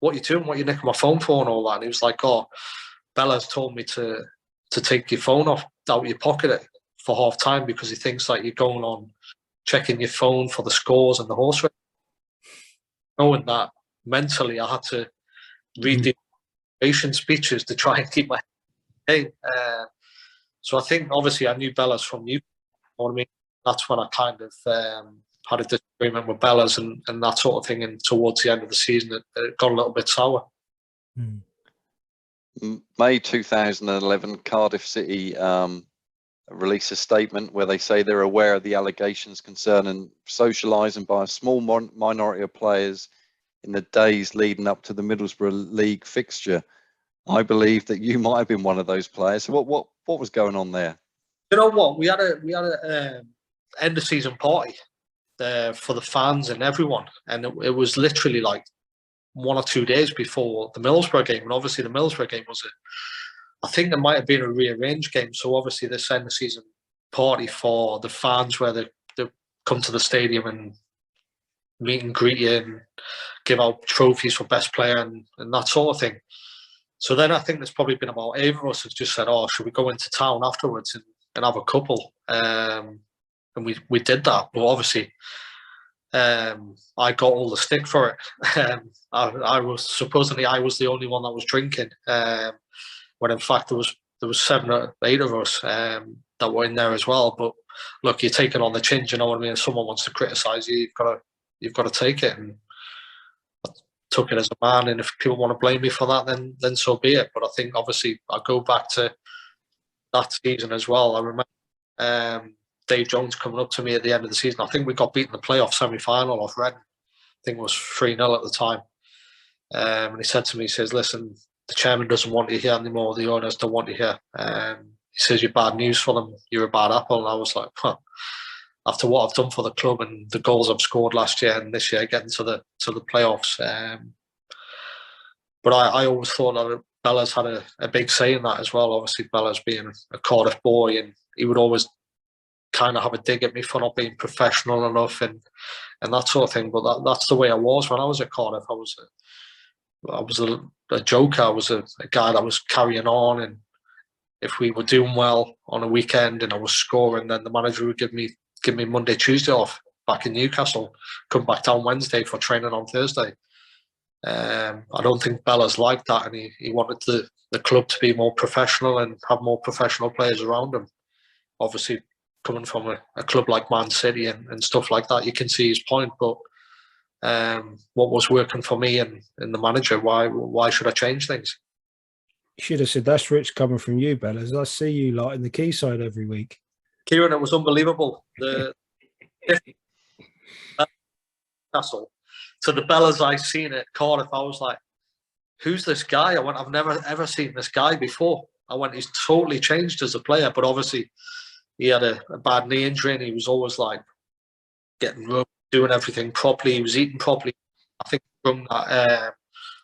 what you doing? What you nicking my phone for and all that? And he was like, oh, Bella's told me to take your phone out of your pocket for half time because he thinks like you're going on checking your phone for the scores and the horse race. Knowing that, mentally, I had to read the motivation speeches to try and keep my head. So I think obviously I knew Bella's from Newcastle. You know what I mean? That's when I kind of had a disagreement with Bella's and that sort of thing. And towards the end of the season, it got a little bit sour. May 2011, Cardiff City release a statement where they say they're aware of the allegations concerning socialising by a small minority of players in the days leading up to the Middlesbrough League fixture. I believe that you might have been one of those players. So what was going on there? You know what? We had a end of season party for the fans and everyone, and it was literally like 1 or 2 days before the Middlesbrough game. And obviously the Middlesbrough game was I think there might have been a rearranged game. So obviously this end of season party for the fans where they come to the stadium and meet and greet you and give out trophies for best player and that sort of thing. So then I think there's probably been about 8 of us who've just said, oh, should we go into town afterwards and have a couple? And we did that. But obviously I got all the stick for it. I was the only one that was drinking. When in fact there was 7 or 8 of us that were in there as well. But look, you're taking on the chin, you know what I mean? If someone wants to criticise you, you've got to take it. And I took it as a man, and if people want to blame me for that, then so be it. But I think obviously I go back to that season as well. I remember Dave Jones coming up to me at the end of the season. I think we got beaten in the playoff semi-final off Reading. I think it was 3-0 at the time. And he said to me, he says, listen, the chairman doesn't want you here anymore. The owners don't want you here. He says, you're bad news for them. You're a bad apple. And I was like, huh. After what I've done for the club and the goals I've scored last year and this year getting to the playoffs. But I always thought that Bella's had a big say in that as well. Obviously, Bella's being a Cardiff boy, and he would always kind of have a dig at me for not being professional enough and that sort of thing. But that's the way I was when I was at Cardiff. I was a joker. I was a guy that was carrying on, and if we were doing well on a weekend and I was scoring, then the manager would give me Monday, Tuesday off back in Newcastle, come back down Wednesday for training on Thursday. I don't think Bella's liked that, and he wanted the club to be more professional and have more professional players around him. Obviously, coming from a club like Man City and stuff like that, you can see his point. But what was working for me and the manager, why should I change things? You should have said, that's rich coming from you, Bellas. I see you lot in the quayside every week. Kieran, it was unbelievable. The Newcastle to the Bellas I seen at Cardiff, I was like, who's this guy? I went, I've never ever seen this guy before. I went, he's totally changed as a player, but obviously he had a bad knee injury and he was always like getting doing everything properly. He was eating properly. I think from that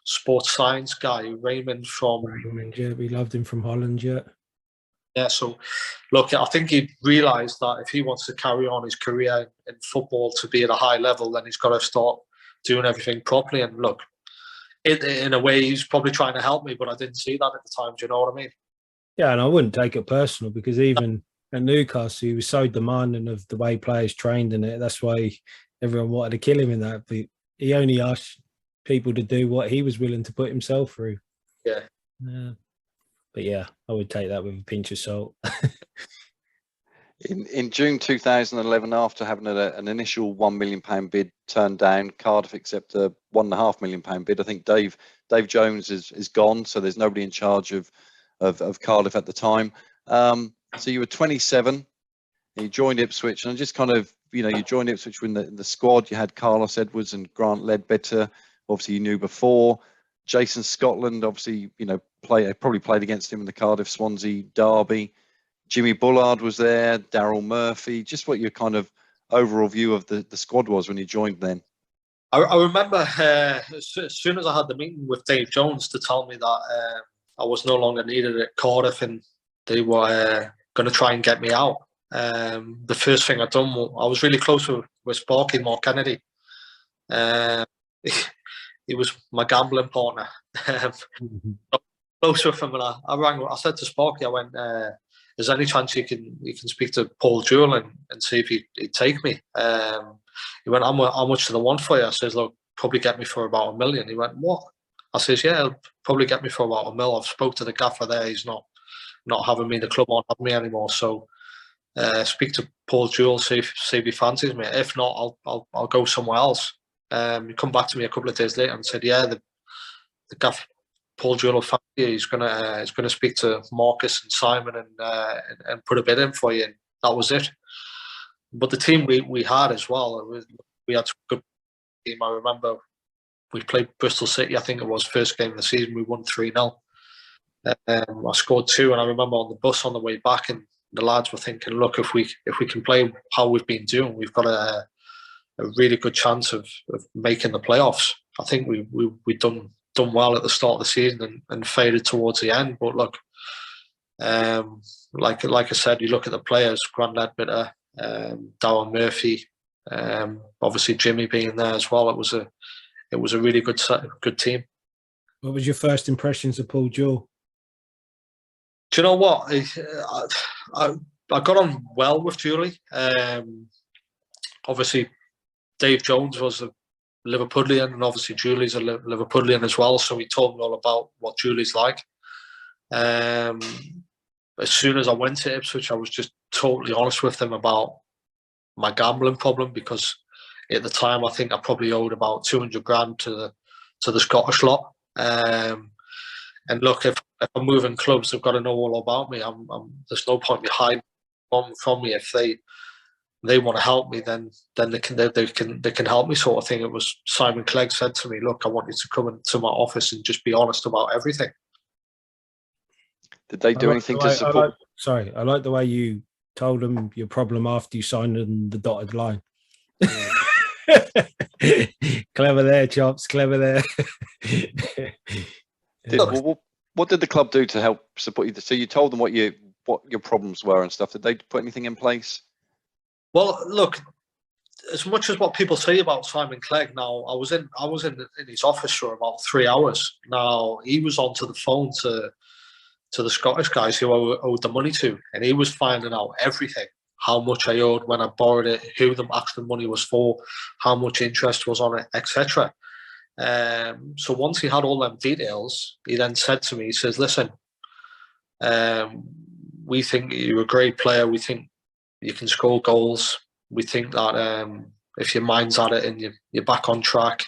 sports science guy, Raymond, yeah, we loved him from Holland, yeah. Yeah, so look, I think he realised that if he wants to carry on his career in football to be at a high level, then he's got to start doing everything properly. And look, in a way, he's probably trying to help me, but I didn't see that at the time. Do you know what I mean? Yeah, and I wouldn't take it personal, because even at Newcastle, he was so demanding of the way players trained in it. That's why everyone wanted to kill him in that. But he only asked people to do what he was willing to put himself through. Yeah. But yeah, I would take that with a pinch of salt. In June 2011, after having an initial £1 million bid turned down, Cardiff accept a £1.5 million bid. I think Dave Jones is gone, so there's nobody in charge of Cardiff at the time. So you were 27, and you joined Ipswich, and I just kind of, you joined Ipswich in the squad. You had Carlos Edwards and Grant Ledbetter. Obviously, you knew before. Jason Scotland, obviously, probably played against him in the Cardiff Swansea derby. Jimmy Bullard was there, Daryl Murphy. Just what your kind of overall view of the squad was when you joined then? I remember as soon as I had the meeting with Dave Jones to tell me that I was no longer needed at Cardiff and they were going to try and get me out. The first thing I'd done, I was really close with Sparky, Mark Kennedy. He was my gambling partner. Close with him, and I rang. I said to Sparky, I went, "Is there any chance you can speak to Paul Jewell and see if he'd take me?" He went, "How much do they want for you?" I says, "Look, probably get me for about $1 million." He went, "What?" I says, "Yeah, he'll probably get me for about $1 million. I've spoke to the gaffer there. He's not having me in the club, won't have me anymore. So speak to Paul Jewell, see if he fancies me. If not, I'll go somewhere else." He come back to me a couple of days later and said, "Yeah, the gaff Paul Jewell will fancy you. He's gonna speak to Marcus and Simon and put a bid in for you." And that was it. But the team we had as well, we had a good team. I remember we played Bristol City. I think it was first game of the season. We won 3-0. I scored 2, and I remember on the bus on the way back, and the lads were thinking, "Look, if we can play how we've been doing, we've got a really good chance of making the playoffs." I think we done well at the start of the season and faded towards the end. But look, like I said, you look at the players: Grant Ledbetter, Darren Murphy, obviously Jimmy being there as well. It was a really good team. What was your first impressions of Paul Jewell? Do you know what? I got on well with Julie. Obviously, Dave Jones was a Liverpudlian, and obviously Julie's a Liverpudlian as well. So he told me all about what Julie's like. As soon as I went to Ipswich, I was just totally honest with them about my gambling problem, because at the time I think I probably owed about 200 grand to the Scottish lot. And look, if I'm moving clubs, they've got to know all about me. There's no point in me hiding from me. If they want to help me, then they can help me, sort of thing. It was Simon Clegg said to me, "Look, I want you to come into my office and just be honest about everything." Did they do anything to support? I like the way you told them your problem after you signed on the dotted line. Clever there, Chops. Clever there. What did the club do to help support you? So you told them what your problems were and stuff. Did they put anything in place? Well, look, as much as what people say about Simon Clegg, now I was in his office for about 3 hours. Now he was onto the phone to the Scottish guys who I owed the money to, and he was finding out everything: how much I owed when I borrowed it, who the actual money was for, how much interest was on it, etc. So once he had all them details, he then said to me, he says, "Listen, we think you're a great player. We think you can score goals. We think that if your mind's at it and you're back on track,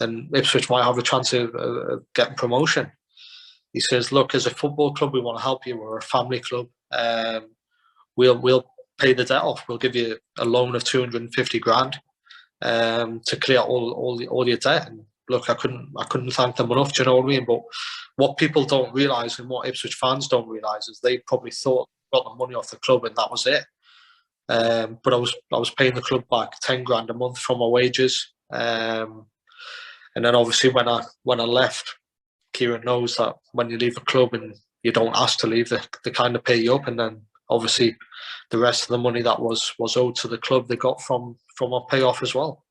then Ipswich might have a chance of getting promotion." He says, "Look, as a football club, we want to help you. We're a family club. We'll pay the debt off. We'll give you a loan of 250 grand to clear all your debt." And look, I couldn't thank them enough. Do you know what I mean? But what people don't realise, and what Ipswich fans don't realise, is they probably thought got the money off the club and that was it. But I was paying the club back 10 grand a month from my wages, and then obviously when I left, Kieran knows that when you leave a club and you don't ask to leave, they kind of pay you up, and then obviously the rest of the money that was owed to the club they got from our payoff as well.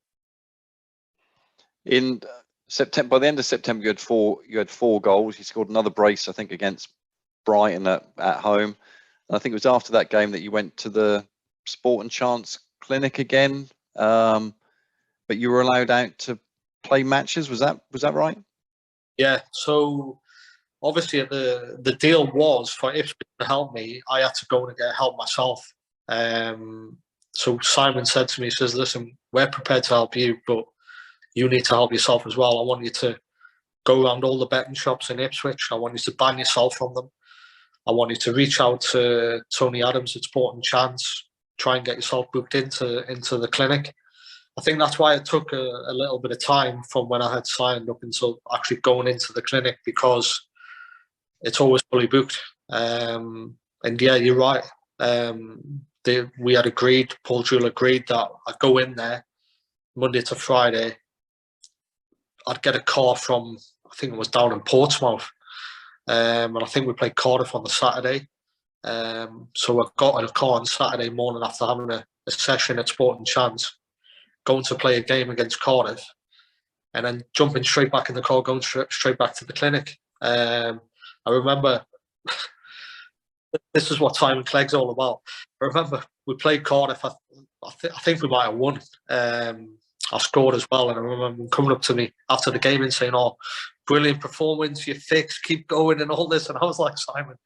In September, by the end of September, you had four goals. You scored another brace, I think, against Brighton at home. And I think it was after that game that you went to the Sport and Chance clinic again, but you were allowed out to play matches. Was that right? Yeah. So obviously the deal was for Ipswich to help me, I had to go and get help myself. So Simon said to me, he says, "Listen, we're prepared to help you, but you need to help yourself as well. I want you to go around all the betting shops in Ipswich. I want you to ban yourself from them. I want you to reach out to Tony Adams at Sport and Chance, try and get yourself booked into the clinic." I think that's why it took a little bit of time from when I had signed up until actually going into the clinic, because it's always fully booked. And yeah, you're right. We had agreed, Paul Jewell agreed, that I'd go in there Monday to Friday. I'd get a car from, I think it was down in Portsmouth. And I think we played Cardiff on the Saturday. So I got in a car on Saturday morning after having a session at Sport and Chance, going to play a game against Cardiff, and then jumping straight back in the car, going straight back to the clinic. I remember, this is what Simon Clegg's all about. I remember we played Cardiff. I think we might have won. I scored as well, and I remember him coming up to me after the game and saying, "Oh, brilliant performance, you're fixed, keep going," and all this. And I was like, "Simon,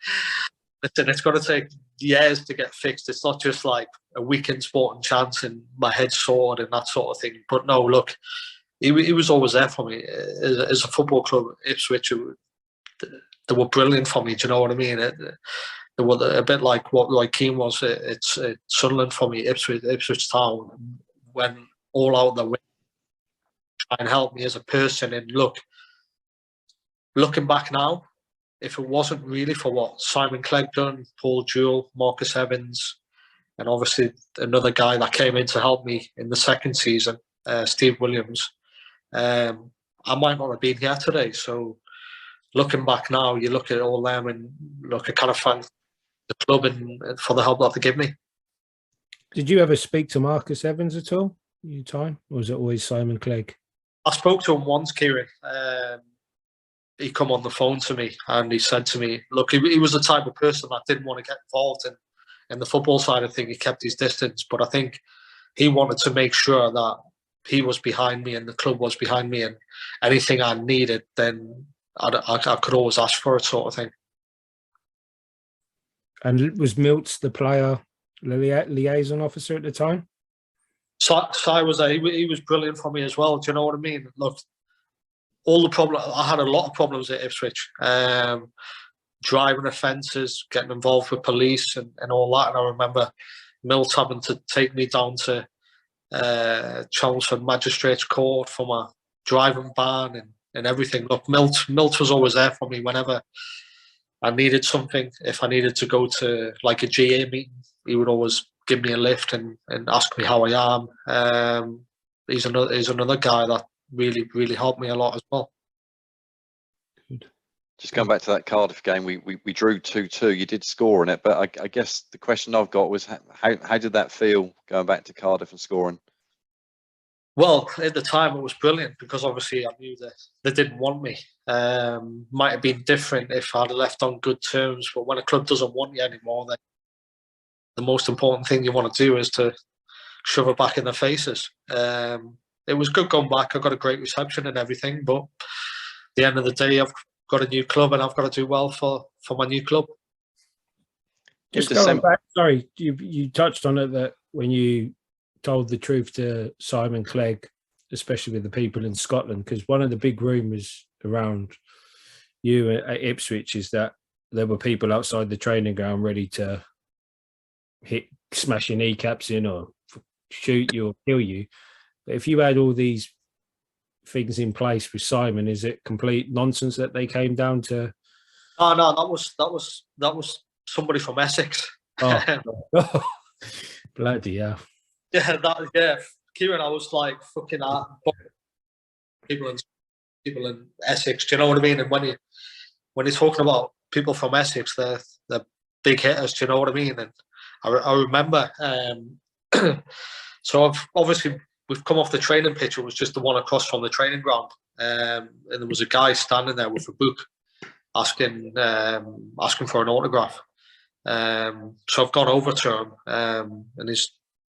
listen, it's going to take years to get fixed. It's not just like a weekend Sport and Chance and my head soared and that sort of thing." But no, look, he was always there for me. As a football club, Ipswich, they were brilliant for me. Do you know what I mean? They were a bit like what Roy Keane was. It's Sunderland for me, Ipswich Town, when all out their way try and help me as a person. And looking back now, if it wasn't really for what Simon Clegg done, Paul Jewell, Marcus Evans, and obviously another guy that came in to help me in the second season, Steve Williams, I might not have been here today. So looking back now, you look at all them and look, I kind of thank the club and for the help that they give me. Did you ever speak to Marcus Evans at all, you time, or was it always Simon Clegg? I spoke to him once, Kieran. He come on the phone to me and he said to me, look, he was the type of person that didn't want to get involved in the football side of things. He kept his distance, but I think he wanted to make sure that he was behind me and the club was behind me, and anything I needed, then I could always ask for it, sort of thing. And was Milts the player liaison officer at the time? Si was there. He was brilliant for me as well. Do you know what I mean? Look, all the problems, I had a lot of problems at Ipswich. Driving offences, getting involved with police and all that. And I remember Milt having to take me down to Chelmsford Magistrates Court for my driving ban and everything. Look, Milt was always there for me whenever I needed something. If I needed to go to like a GA meeting, he would always give me a lift and ask me how I am. He's another guy that really helped me a lot as well. Good. Just going back to that Cardiff game, we drew 2-2. You did score in it, but I guess the question I've got was how did that feel going back to Cardiff and scoring? Well, at the time it was brilliant because obviously I knew that they didn't want me. Might have been different if I'd have left on good terms, but when a club doesn't want you anymore, then the most important thing you want to do is to shove it back in their faces. It was good going back. I got a great reception and everything, but at the end of the day, I've got a new club and I've got to do well for my new club. Just going back, sorry, you touched on it that when you told the truth to Simon Clegg, especially with the people in Scotland, because one of the big rumours around you at Ipswich is that there were people outside the training ground ready to smash your kneecaps in or shoot you or kill you. But if you had all these things in place with Simon, is it complete nonsense that they came down to? Oh no, that was somebody from Essex. Oh. Bloody hell. Yeah, Kieran, I was like fucking people in Essex. Do you know what I mean? And when you're talking about people from Essex, they're big hitters. Do you know what I mean? And I remember. So we've come off the training pitch. It was just the one across from the training ground, and there was a guy standing there with a book, asking for an autograph. So I've gone over to him, and he's,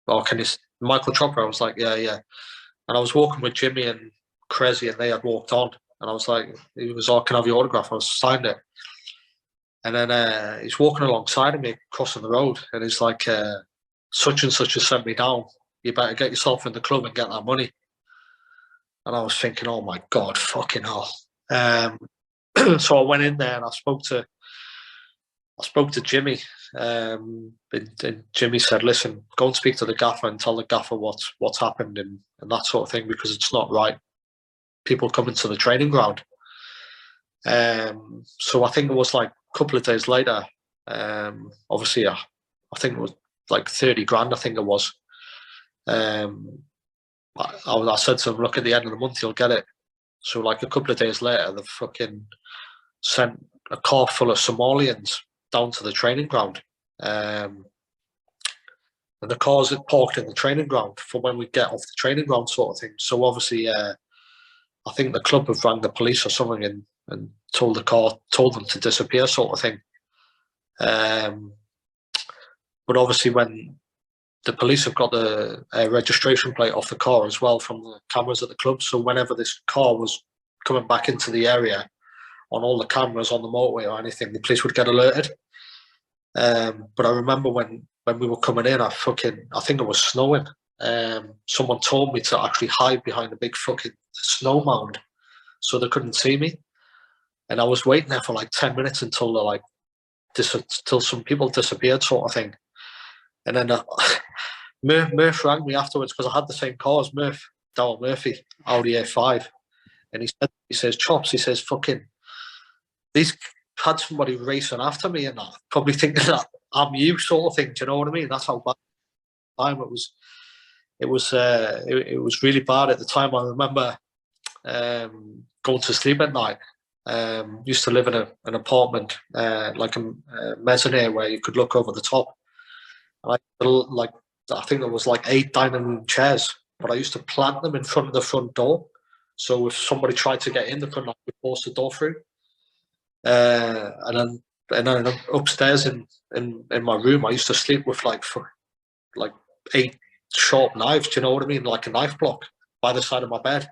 Michael Chopra? I was like, yeah. And I was walking with Jimmy and Crazy, and they had walked on, and I was like, he was like, can I have your autograph? I signed it. And then he's walking alongside of me, crossing the road, and he's like, such and such has sent me down. You better get yourself in the club and get that money. And I was thinking, oh my God, fucking hell. So I went in there and I spoke to Jimmy. And Jimmy said, listen, go and speak to the gaffer and tell the gaffer what's happened and that sort of thing, because it's not right. People coming to the training ground. So I think it was like a couple of days later, obviously I think it was like 30 grand, I think it was. I said to him, look, at the end of the month you'll get it. So like a couple of days later, they fucking sent a car full of Somalians down to the training ground, and the cars had parked in the training ground for when we get off the training ground, sort of thing. So obviously I think the club have rang the police or something and told them to disappear, sort of thing. But obviously when the police have got the registration plate off the car as well from the cameras at the club. So whenever this car was coming back into the area, on all the cameras on the motorway or anything, the police would get alerted. But I remember when we were coming in, I think it was snowing. Someone told me to actually hide behind a big fucking snow mound so they couldn't see me. And I was waiting there for like 10 minutes until till some people disappeared, sort of thing. And then Murph rang me afterwards because I had the same car as Darryl Murphy, Audi A5. And he says, Chops, he says, fucking, these had somebody racing after me and that, probably thinking that I'm you, sort of thing. Do you know what I mean? That's how bad the time it was really bad at the time. I remember going to sleep at night. Used to live in an apartment, like a mezzanine where you could look over the top. And I think there was like 8 dining room chairs, but I used to plant them in front of the front door. So if somebody tried to get in, they couldn't force the door through. And then upstairs in my room, I used to sleep with like 8 sharp knives. Do you know what I mean? Like a knife block by the side of my bed.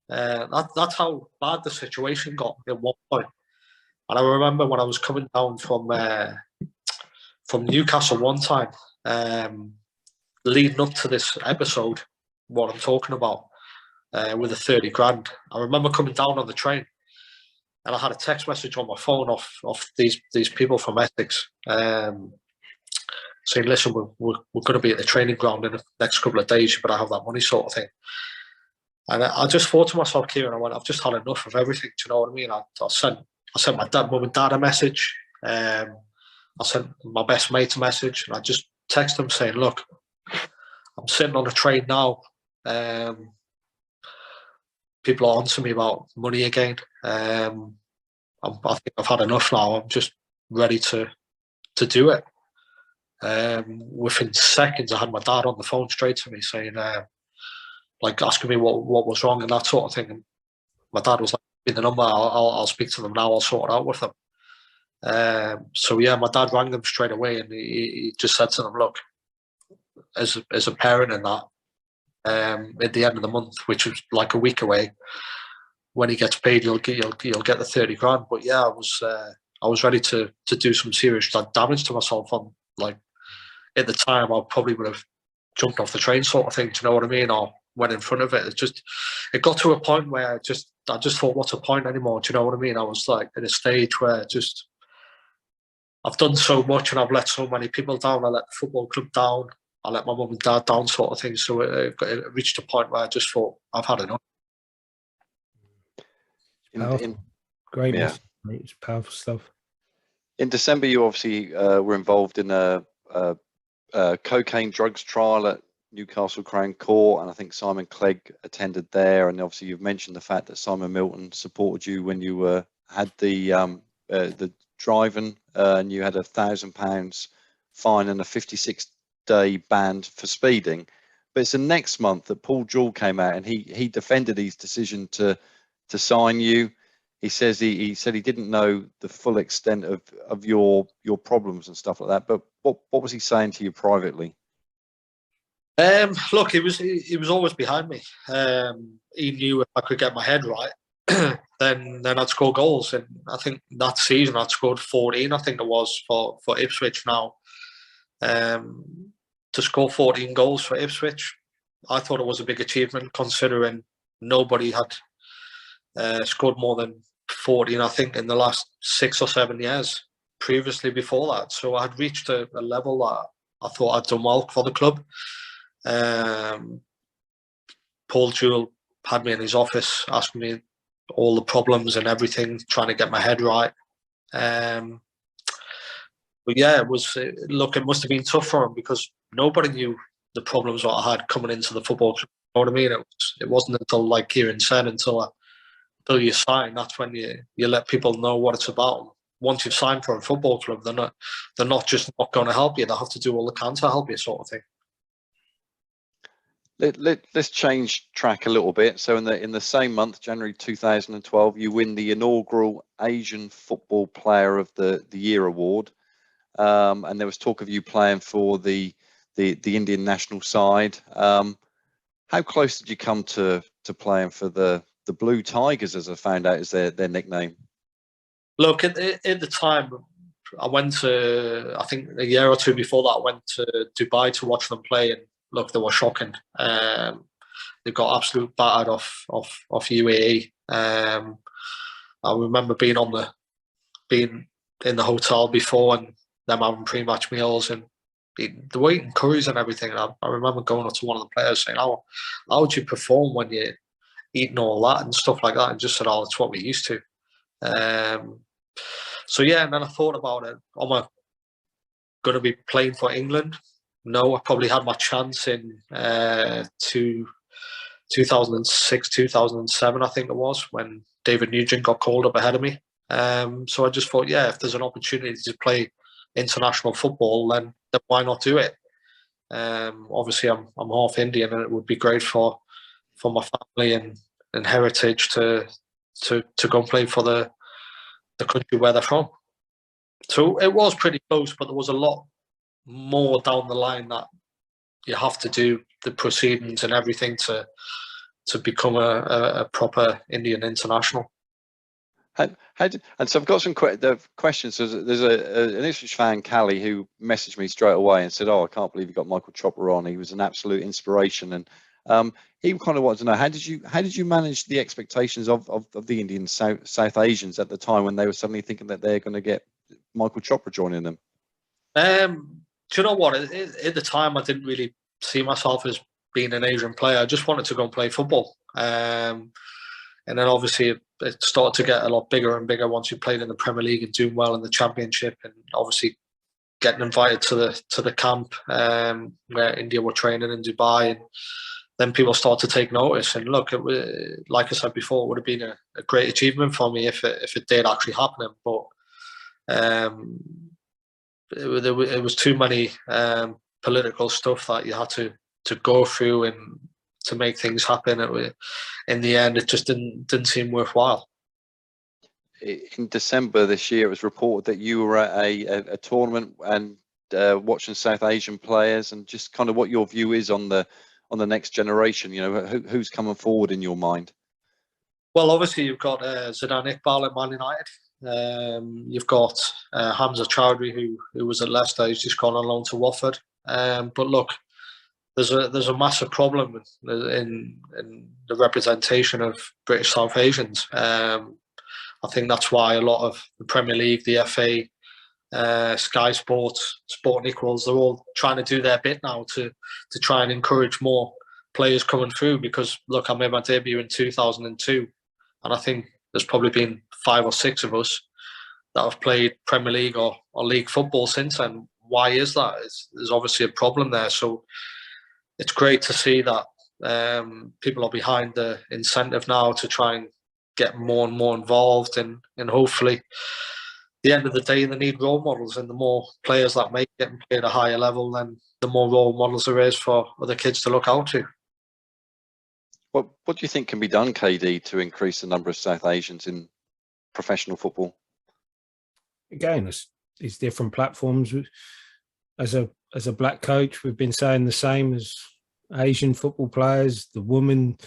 That's how bad the situation got at one point. And I remember when I was coming down from Newcastle one time, leading up to this episode, what I'm talking about, with the 30 grand. I remember coming down on the train, and I had a text message on my phone off these people from Essex, saying, "Listen, we're going to be at the training ground in the next couple of days. You better have that money," sort of thing. And I just thought to myself, Kieran, I've just had enough of everything. Do you know what I mean? I sent my mum and dad a message. I sent my best mate a message, and I just texted them saying, "Look, I'm sitting on a train now. People are on to me about money again. I think I've had enough now. I'm just ready to do it. Within seconds, I had my dad on the phone straight to me saying, like asking me what was wrong and that sort of thing. And my dad was like, "Give me the number. I'll speak to them now. I'll sort it out with them." So yeah, my dad rang them straight away, and he just said to them, "Look, as a parent in that, at the end of the month, which was like a week away, when he gets paid, you'll get the 30 grand." But yeah, I was ready to do some serious damage to myself. On like at the time, I probably would have jumped off the train, sort of thing. Do you know what I mean? Or went in front of it. It got to a point where I just thought, what's the point anymore? Do you know what I mean? I was like at a stage where I've done so much and I've let so many people down. I let the football club down. I let my mum and dad down, sort of thing. So it reached a point where I just thought, I've had enough. Great message, mate. It's powerful stuff. In December, you obviously were involved in a cocaine drugs trial at Newcastle Crown Court, and I think Simon Clegg attended there. And obviously, you've mentioned the fact that Simon Milton supported you when you had the driving, and you had £1,000 fine and a 56-day ban for speeding. But it's the next month that Paul Jewell came out and he defended his decision to sign you. He says he said he didn't know the full extent of your problems and stuff like that. But what was he saying to you privately? Look, he was always behind me. He knew if I could get my head right, then I'd score goals. And I think that season I'd scored 14. I think it was for Ipswich now. To score 14 goals for Ipswich, I thought it was a big achievement, considering nobody had scored more than 14, I think, in the last 6 or 7 years previously before that. So I had reached a level that I thought I'd done well for the club. Paul Jewell had me in his office asking me all the problems and everything, trying to get my head right. But yeah, it must have been tough for him, because nobody knew the problems that I had coming into the football club. You know what I mean? It wasn't until, like Kieran said, until you sign, that's when you let people know what it's about. Once you've signed for a football club, they're not just not going to help you. They have to do all they can to help you, sort of thing. Let's change track a little bit. So in the same month, January 2012, you win the inaugural Asian Football Player of the Year award, and there was talk of you playing for the Indian national side. How close did you come to playing for the Blue Tigers, as I found out is their nickname? Look, at the time, I went to, I think a year or two before that, I went to Dubai to watch them play, and look, they were shocking. They got absolute battered off UAE. I remember being in the hotel before, and them having pre-match meals, and they were eating curries and everything. And I remember going up to one of the players saying, how would you perform when you're eating all that and stuff like that? And just said, it's what we're used to. So yeah, and then I thought about it. Am I going to be playing for England? No, I probably had my chance in 2006, 2007, I think it was, when David Nugent got called up ahead of me. So I just thought, yeah, if there's an opportunity to play international football, then why not do it? Obviously, I'm half Indian, and it would be great for my family and heritage to go and play for the country where they're from. So it was pretty close, but there was a lot more down the line that you have to do, the proceedings and everything to become a proper Indian international. And so I've got some questions. So there's an Ipswich fan, Callie, who messaged me straight away and said, I can't believe you got Michael Chopra on. He was an absolute inspiration. And he kind of wanted to know, how did you manage the expectations of the Indian South Asians at the time, when they were suddenly thinking that they're going to get Michael Chopra joining them? Do you know what? At the time, I didn't really see myself as being an Asian player. I just wanted to go and play football. And then obviously it started to get a lot bigger and bigger once you played in the Premier League and doing well in the Championship, and obviously getting invited to the camp where India were training in Dubai, and then people start to take notice. And look, like I said before, it would have been a great achievement for me if it did actually happen. But it was too many political stuff that you had to go through and to make things happen. In the end, it just didn't seem worthwhile. In December this year, it was reported that you were at a tournament and watching South Asian players, and just kind of what your view is on the next generation. You know, who's coming forward in your mind? Well, obviously you've got Zidane Iqbal at Man United. You've got Hamza Chowdhury, who was at Leicester. He's just gone on loan to Watford. But look, there's a massive problem in the representation of British South Asians. I think that's why a lot of the Premier League, the FA, Sky Sports, Sporting Equals, they're all trying to do their bit now to try and encourage more players coming through. Because look, I made my debut in 2002, and I think there's probably been 5 or 6 of us that have played Premier League or league football since then. Why is that? There's obviously a problem there. So it's great to see that people are behind the incentive now to try and get more and more involved, and hopefully, at the end of the day, they need role models, and the more players that make it and play at a higher level, then the more role models there is for other kids to look out to. What do you think can be done, KD, to increase the number of South Asians in professional football? Again, it's different platforms. As a black coach, we've been saying the same as Asian football players. The women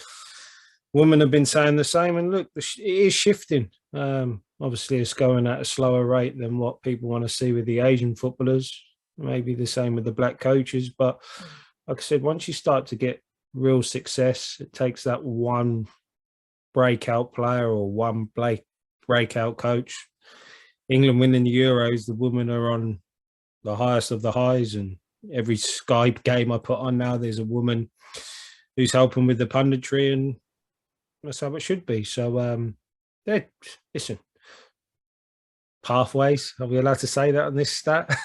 have been saying the same, and look, it is shifting. Obviously, it's going at a slower rate than what people want to see with the Asian footballers. Maybe the same with the black coaches, but like I said, once you start to get real success, it takes that one breakout player or one breakout coach. England winning the Euros, the women are on the highest of the highs, and every Skype game I put on now, there's a woman who's helping with the punditry, and that's how it should be. So, listen, pathways, are we allowed to say that on this stat?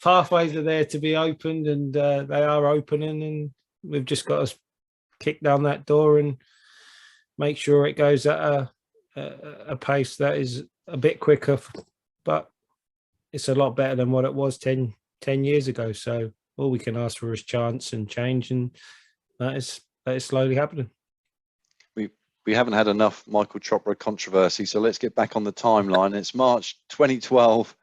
Pathways are there to be opened, and they are opening, and we've just got to kick down that door and make sure it goes at a pace that is a bit quicker, but it's a lot better than what it was 10 years ago. So all we can ask for is chance and change, and that is slowly happening. We haven't had enough Michael Chopra controversy, so let's get back on the timeline. It's March 2012.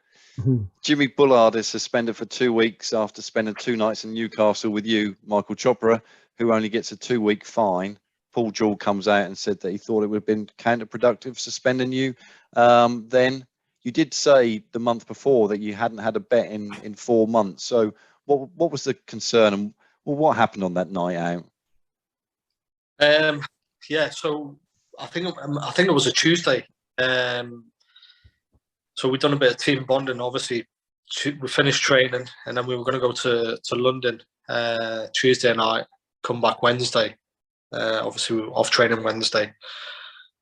Jimmy Bullard is suspended for 2 weeks after spending 2 nights in Newcastle with you, Michael Chopra, who only gets a 2-week fine. Paul Jewell comes out and said that he thought it would have been counterproductive suspending you. Then you did say the month before that you hadn't had a bet in 4 months. So what was the concern, and what happened on that night out? Yeah, so I think it was a Tuesday. So we'd done a bit of team bonding. Obviously, we finished training, and then we were going to go to London Tuesday night, come back Wednesday. Obviously, we were off training Wednesday.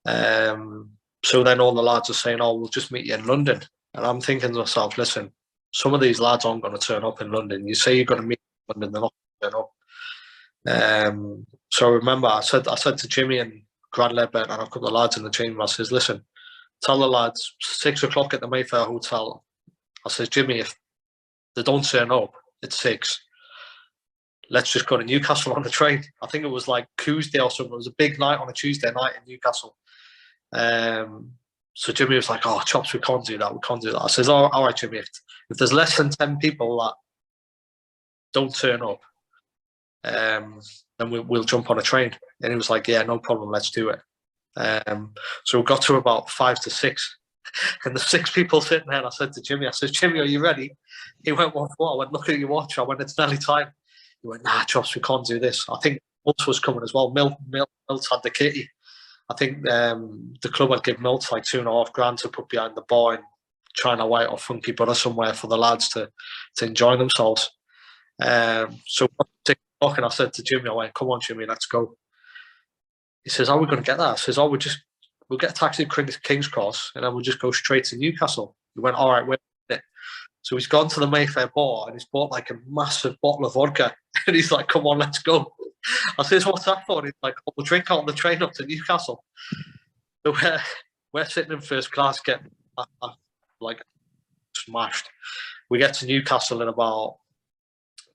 So then all the lads are saying, "Oh, we'll just meet you in London." And I'm thinking to myself, listen, some of these lads aren't going to turn up in London. You say you're going to meet in London, they're not going to turn up. So I remember I said to Jimmy and Grant Ledbetter and a couple of lads in the team, I says, listen, tell the lads 6 o'clock at the Mayfair Hotel. I says, Jimmy, if they don't turn up, it's 6. Let's just go to Newcastle on the train. I think it was like Tuesday or something. It was a big night on a Tuesday night in Newcastle. So Jimmy was like, oh, Chops, we can't do that. We can't do that. I says, all right, Jimmy, if there's less than 10 people that don't turn up, then we'll jump on a train. And he was like, yeah, no problem, let's do it. So we got to about 5 to 6, and the 6 people sitting there, and I said to Jimmy, Jimmy, are you ready? He went, what? I went, look at your watch. I went, it's nearly time. He went, nah, Chops, we can't do this. I think Milts was coming as well. Milts had the kitty. I think the club had given Milts like $2,500 to put behind the bar in China White or Funky Butter somewhere for the lads to enjoy themselves. So 6 o'clock, and I said to Jimmy, I went, come on, Jimmy, let's go. He says, how are we going to get that? I says, we'll get a taxi to King's Cross, and then we'll just go straight to Newcastle. He went, all right, wait a minute. So he's gone to the Mayfair bar, and he's bought like a massive bottle of vodka. And he's like, come on, let's go. I says, what's that for? He's like, oh, we'll drink on the train up to Newcastle. So we're sitting in first class, getting like smashed. We get to Newcastle at about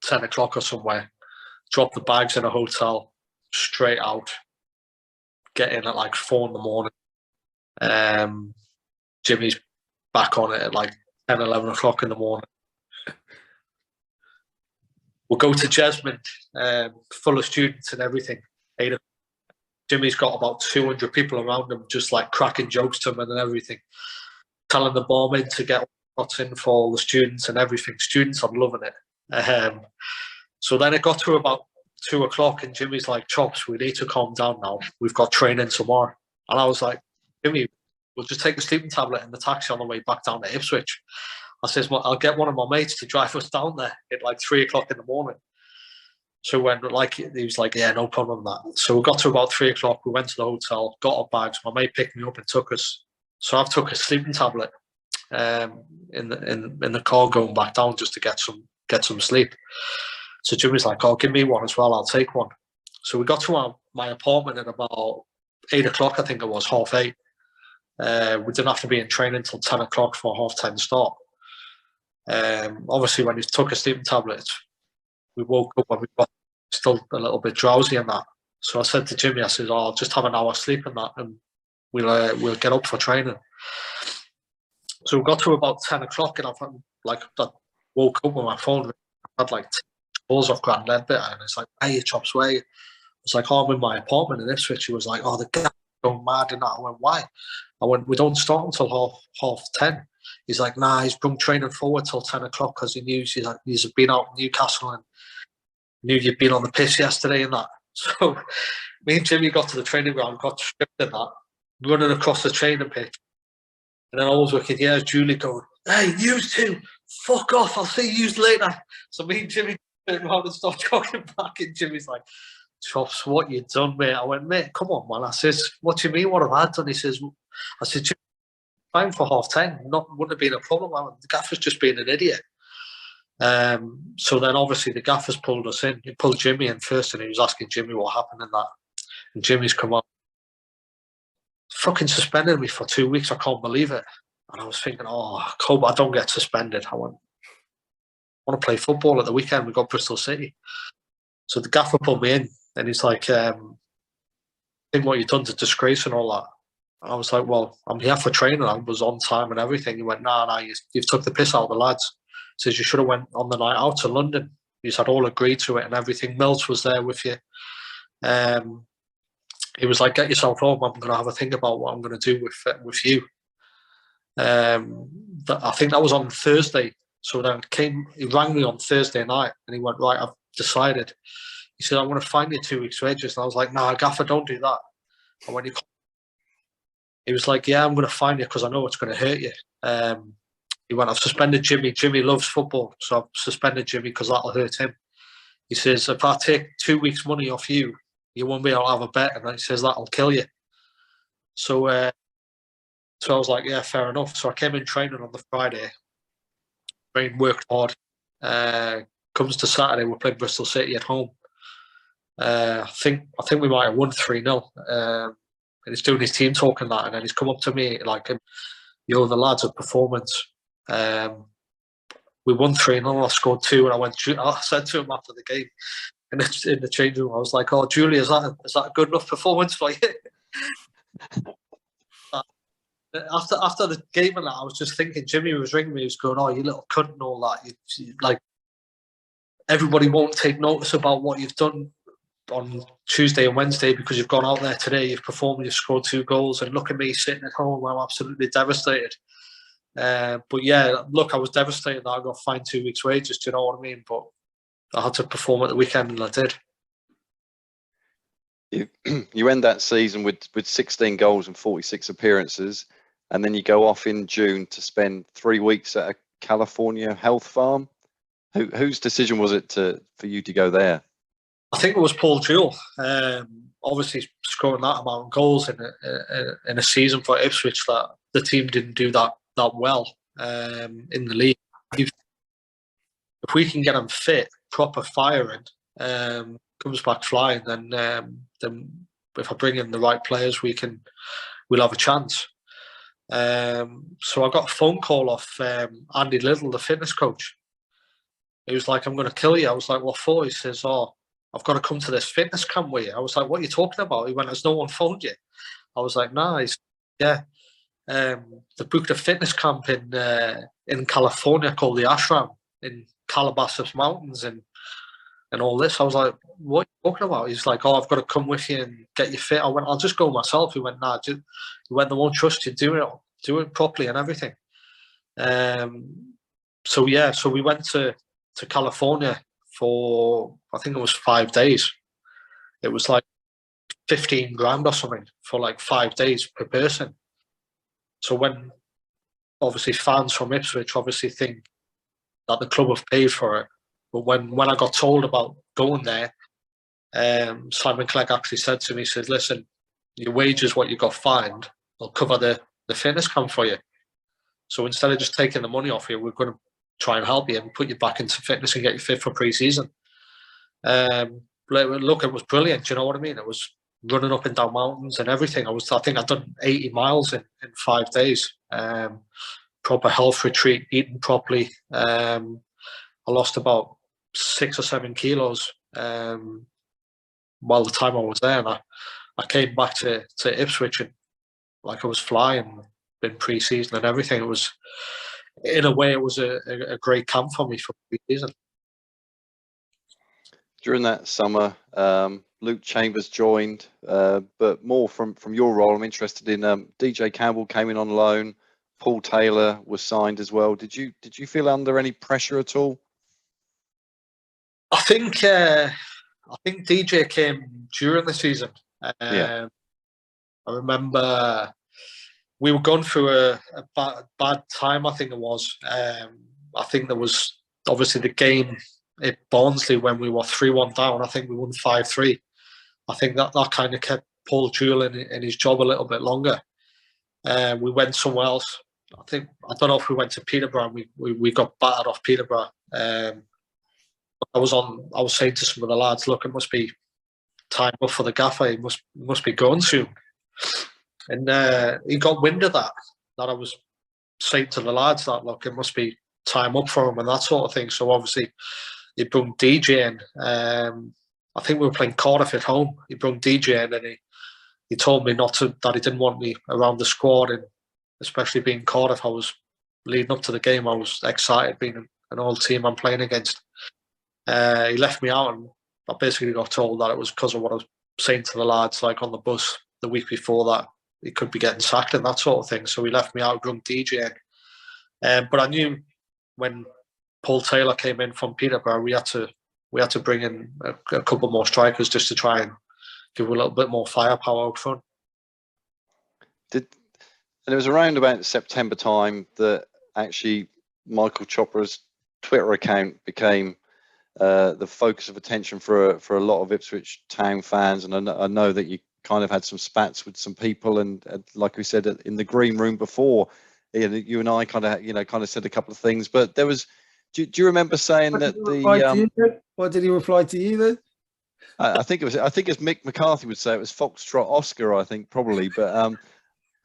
10 o'clock or somewhere, drop the bags in a hotel, straight out, get in at like 4 in the morning. Jimmy's back on it at like 10, 11 o'clock in the morning. We'll go to Jesmond, full of students and everything. Jimmy's got about 200 people around him, just like cracking jokes to him and everything, telling the barmaid to get shots in for all the students and everything. Students are loving it. So then it got to about 2 o'clock and Jimmy's like, Chops, we need to calm down now. We've got training tomorrow. And I was like, Jimmy, we'll just take a sleeping tablet in the taxi on the way back down to Ipswich. I says, well, I'll get one of my mates to drive us down there at like 3 o'clock in the morning. So when he was like, yeah, no problem with that. So we got to about 3 o'clock. We went to the hotel, got our bags. My mate picked me up and took us. So I've took a sleeping tablet in the car going back down just to get some sleep. So Jimmy's like, oh, give me one as well. I'll take one. So we got to my apartment at about 8 o'clock. I think it was 8:30. We didn't have to be in training until 10 o'clock for 10:30 start. Obviously, when we took a sleeping tablet, we woke up and we got still a little bit drowsy and that. So I said to Jimmy, I said, oh, I'll just have an hour sleep and that, and we'll get up for training. So we got to about 10 o'clock and I woke up with my phone. I had like calls off Grand Ledbetter and it's like, hey, Chops, where you? It's like, oh, I'm in my apartment in Ipswich. He was like, oh, the guy's going mad and that. I went, why? I went, we don't start until half 10. He's like, nah, he's been training forward till 10 o'clock because he knew he's been out in Newcastle and knew you'd been on the piss yesterday and that. So me and Jimmy got to the training ground, got stripped in that, running across the training pitch. And then I was looking, yeah, Julie going, hey, you two, fuck off, I'll see you later. So me and Jimmy turned around and started talking back, and Jimmy's like, Chops, what you done, mate? I went, mate, come on, man. I says, what do you mean, what have I done? He says, I said, fine for 10:30, wouldn't have been a problem. The gaffer's just been an idiot. So then obviously the gaffer's pulled us in. He pulled Jimmy in first and he was asking Jimmy what happened in that. And Jimmy's come on, fucking suspended me for 2 weeks. I can't believe it. And I was thinking, oh, I hope I don't get suspended. I want to play football at the weekend. We got Bristol City. So the gaffer pulled me in and he's like, I think what you've done's a disgrace and all that. And I was like, well, I'm here for training. I was on time and everything. He went, nah, you've took the piss out of the lads. He says, you should have went on the night out to London. He had all agreed to it and everything. Mills was there with you. He was like, get yourself home. I'm going to have a think about what I'm going to do with you. I think that was on Thursday. So then he rang me on Thursday night and he went, right, I've decided. He said, I'm going to find you 2 weeks' wages. And I was like, nah, gaffer, don't do that. And when he was like, yeah, I'm going to find you because I know it's going to hurt you. He went, I've suspended Jimmy. Jimmy loves football, so I've suspended Jimmy because that'll hurt him. He says, if I take 2 weeks' money off you, you won't be able to have a bet. And he says, that'll kill you. So I was like, yeah, fair enough. So I came in training on the Friday. Worked hard. Comes to Saturday, we're playing Bristol City at home. I think we might have won 3-0. And he's doing his team talk and that, and then he's come up to me like, you're the lads of performance. We won 3-0. I scored 2, and I said to him after the game, and in the change room, I was like, "Oh, Julie, is that a good enough performance for you?" After the game and that, I was just thinking, Jimmy was ringing me, he was going, "Oh, you little cunt and all that. Like, everybody won't take notice about what you've done on Tuesday and Wednesday because you've gone out there today, you've performed, you've scored 2 goals, and look at me sitting at home, I'm absolutely devastated." But yeah, look, I was devastated that I got fined 2 weeks' wages, do you know what I mean? But I had to perform at the weekend and I did. You end that season with 16 goals and 46 appearances, and then you go off in June to spend 3 weeks at a California health farm. Whose decision was it for you to go there? I think it was Paul Jewell. Obviously, scoring that amount of goals in a season for Ipswich that the team didn't do that well in the league. If we can get them fit, proper firing, comes back flying, then if I bring in the right players, we'll have a chance. So I got a phone call off Andy Little, the fitness coach. He was like, "I'm going to kill you." I was like, "What for?" He says, "Oh, I've got to come to this fitness camp with you." I was like, "What are you talking about?" He went, "Has no one phoned you?" I was like, "Nah." He's, "Yeah, they booked a fitness camp in California called the Ashram in Calabasas Mountains and all this." I was like, "What are you talking about?" He's like, "Oh, I've got to come with you and get you fit." I went, "I'll just go myself." He went, "Nah." He went, "They won't trust you. Do it properly and everything." So we went to California for, I think it was 5 days. It was like 15 grand or something for like 5 days per person. So when obviously fans from Ipswich obviously think that the club have paid for it, but when I got told about going there, Simon Clegg actually said to me, he said, "Listen, your wages, what you got fined, will cover the fitness camp for you. So instead of just taking the money off you, we're going to try and help you and put you back into fitness and get you fit for pre-season." Look, it was brilliant. You know what I mean? It was running up and down mountains and everything. I think I'd done 80 miles in 5 days. Proper health retreat, eating properly. I lost about 6 or 7 kilos while the time I was there. And I came back to Ipswich and like I was flying in pre-season and everything. It was, in a way, it was a great camp for me for pre-season. During that summer, Luke Chambers joined, but more from your role. I'm interested in DJ Campbell came in on loan. Paul Taylor was signed as well. Did you feel under any pressure at all? I think DJ came during the season. I remember we were going through a bad time. I think it was. I think there was obviously the game at Barnsley when we were 3-1 down. I think we won 5-3. I think that kind of kept Paul Jewell in his job a little bit longer. We went somewhere else. I don't know if we went to Peterborough. And we got battered off Peterborough. I was saying to some of the lads, "Look, it must be time up for the gaffer. He must be going soon." And he got wind of that I was saying to the lads that, "Look, it must be time up for him," and that sort of thing. So obviously he brought DJ in. I think we were playing Cardiff at home. He brought DJ in and he told me that he didn't want me around the squad, and especially being Cardiff, I was leading up to the game. I was excited being an old team I'm playing against. He left me out, and I basically got told that it was because of what I was saying to the lads, like on the bus the week before, that he could be getting sacked and that sort of thing. So he left me out, drunk DJ. But I knew when Paul Taylor came in from Peterborough, we had to bring in a couple more strikers just to try and give a little bit more firepower up front. And it was around about September time that actually Michael Chopra's Twitter account became the focus of attention for a lot of Ipswich Town fans, and I know that you kind of had some spats with some people, and like we said in the green room before, you and I kind of said a couple of things, but there was. Do you remember saying what did he reply to you then? I think as Mick McCarthy would say, it was Foxtrot Oscar, I think probably, but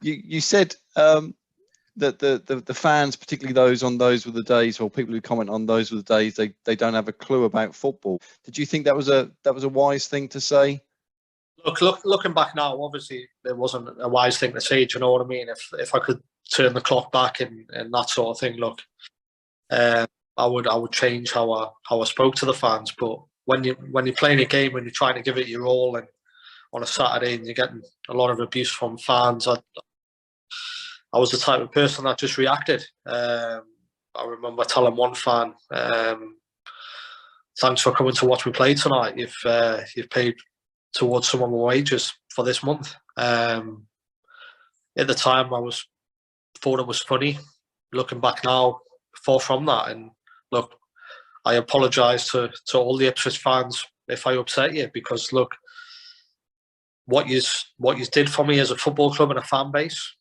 you said that the fans, particularly those were the days, or people who comment on those were the days, they don't have a clue about football. Did you think that was a wise thing to say? Looking back now, obviously it wasn't a wise thing to say. Do you know what I mean? If I could turn the clock back and that sort of thing, look, I would change how I spoke to the fans. But when you're playing a game and you're trying to give it your all, and on a Saturday and you're getting a lot of abuse from fans, I was the type of person that just reacted. I remember telling one fan, "Thanks for coming to watch me play tonight. You've paid towards some of my wages for this month." At the time, I thought it was funny. Looking back now, far from that. And look, I apologise to all the Ipswich fans if I upset you, because look, what you did for me as a football club and a fan base,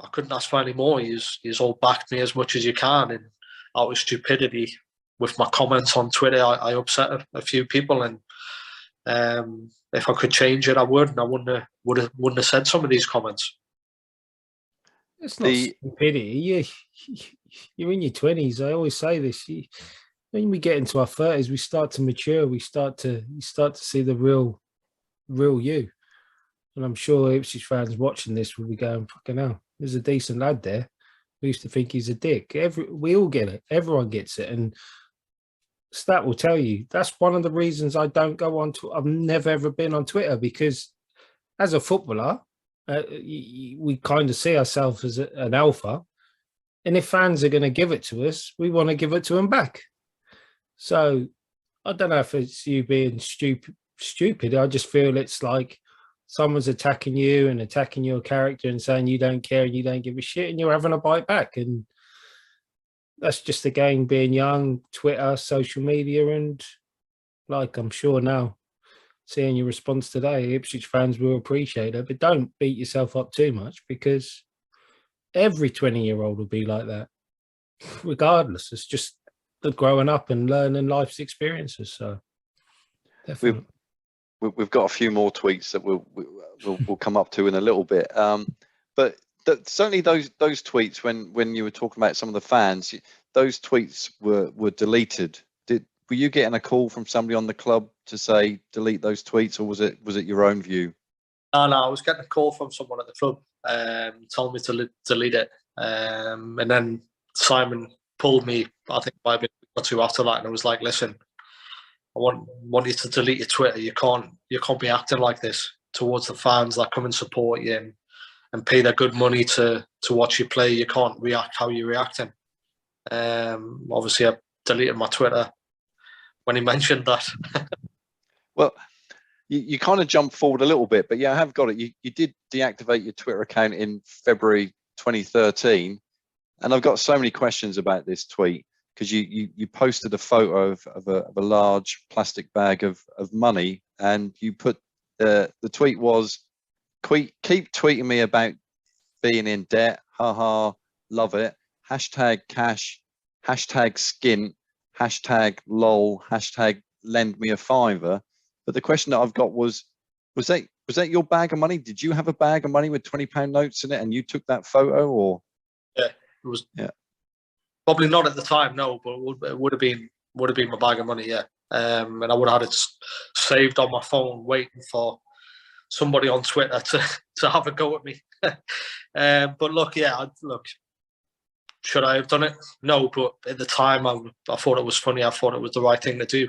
I couldn't ask for any more. You all backed me as much as you can, and out of stupidity with my comments on Twitter, I upset a few people, and If I could change it, I would, and I wouldn't have said some of these comments. It's not stupidity. You're in your 20s. I always say this. When we get into our 30s, we start to mature. You start to see the real you. And I'm sure Ipswich fans watching this will be going, fucking hell, there's a decent lad there. We used to think he's a dick. We all get it. Everyone gets it. And Stat will tell you, that's one of the reasons I don't go on to. I've never, ever been on Twitter, because as a footballer, we kind of see ourselves as an alpha. And if fans are going to give it to us, we want to give it to them back. So I don't know if it's you being stupid. I just feel it's like someone's attacking you and attacking your character and saying you don't care and you don't give a shit, and you're having a bite back. And that's just the game, being young, Twitter, social media. And like, I'm sure now, seeing your response today, Ipswich fans will appreciate it. But don't beat yourself up too much, because every 20-year-old will be like that, regardless. It's just the growing up and learning life's experiences. So definitely. We've got a few more tweets that we'll come up to in a little bit. But certainly those tweets, when you were talking about some of the fans, those tweets were deleted. Were you getting a call from somebody on the club to say delete those tweets, or was it your own view? No, I was getting a call from someone at the club, telling me to delete it, and then Simon pulled me, I think, by a bit or two after that, and I was like, listen, I want you to delete your Twitter. You can't be acting like this towards the fans that come and support you and pay their good money to watch you play. You can't react how you're reacting. Obviously, I deleted my Twitter when he mentioned that. Well, you kind of jumped forward a little bit, but yeah, I have got it. You did deactivate your Twitter account in February 2013, and I've got so many questions about this tweet, because you posted a photo of a large plastic bag of money, and you put the tweet was, keep tweeting me about being in debt, haha, love it, hashtag cash, hashtag skint, hashtag lol, hashtag lend me a fiver. But the question that I've got was that your bag of money? Did you have a bag of money with £20 notes in it, and you took that photo? Or yeah, it was. Yeah. Probably not at the time, no, but it would have been my bag of money, yeah. And I would have had it saved on my phone, waiting for somebody on Twitter to have a go at me. But look, should I have done it? No, but at the time, I thought it was funny. I thought it was the right thing to do.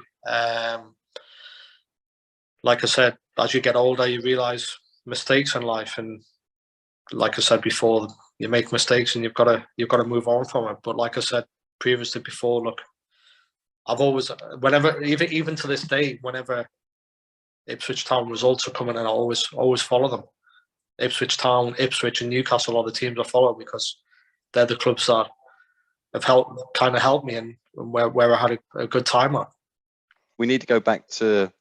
Like I said, as you get older, you realise mistakes in life, and like I said before, you make mistakes and you've got to move on from it. But like I said previously before, look, I've always, whenever, even to this day, whenever Ipswich Town results are coming in, I always follow them. Ipswich Town, Ipswich and Newcastle are the teams I follow, because they're the clubs that have helped me, and where I had a good time at. We need to go back to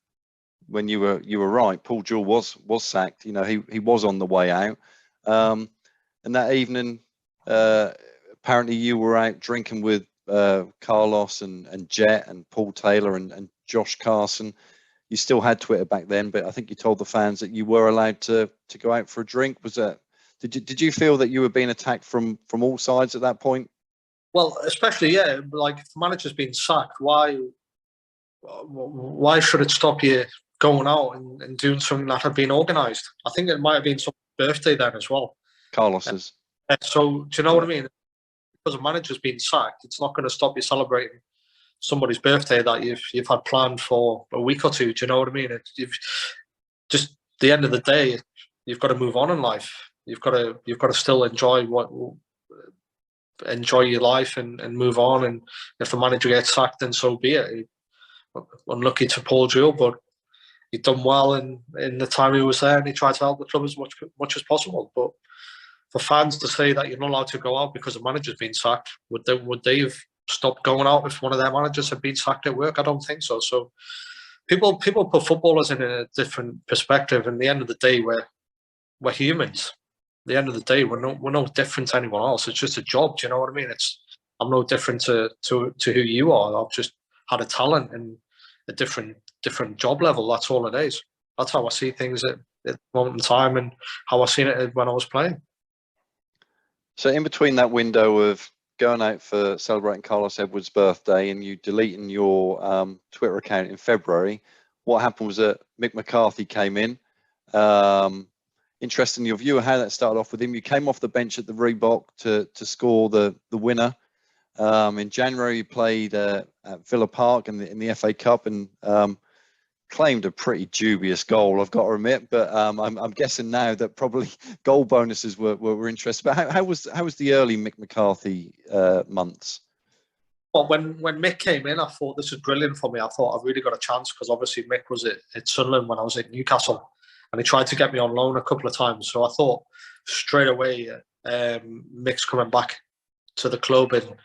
when you were right. Paul Jewell was sacked. You know, he was on the way out. And that evening, apparently you were out drinking with Carlos and Jet and Paul Taylor and Josh Carson. You still had Twitter back then, but I think you told the fans that you were allowed to go out for a drink. Was that? Did you feel that you were being attacked from all sides at that point? Well, especially, yeah, like if the manager's been sacked, why should it stop you going out and doing something that had been organised? I think it might have been someone's birthday then as well. Carlos's. So do you know what I mean? Because a manager's been sacked, it's not going to stop you celebrating somebody's birthday that you've had planned for a week or two. Do you know what I mean? Just the end of the day, you've got to move on in life. You've got to still enjoy your life and move on. And if the manager gets sacked, then so be it. Unlucky to Paul Jewell, but he'd done well in the time he was there, and he tried to help the club as much as possible. But for fans to say that you're not allowed to go out because the manager's been sacked, would they have stopped going out if one of their managers had been sacked at work? I don't think so. So people put footballers in a different perspective. And at the end of the day, we're humans. At the end of the day, we're no different to anyone else. It's just a job. Do you know what I mean? I'm no different to who you are. I've just had a talent and a different different job level. That's all it is. That's how I see things at the moment in time, and how I seen it when I was playing. So in between that window of going out for celebrating Carlos Edwards' birthday and you deleting your Twitter account in February, what happened was that Mick McCarthy came in. Interested in your view of how that started off with him. You came off the bench at the Reebok to score the winner. In January, you played at Villa Park in the FA Cup and claimed a pretty dubious goal, I've got to admit. But I'm guessing now that probably goal bonuses were interested. But how was the early Mick McCarthy months? Well, when Mick came in, I thought this is brilliant for me. I thought I've really got a chance, because obviously Mick was at Sunderland when I was at Newcastle, and he tried to get me on loan a couple of times. So I thought straight away, Mick's coming back to the club, and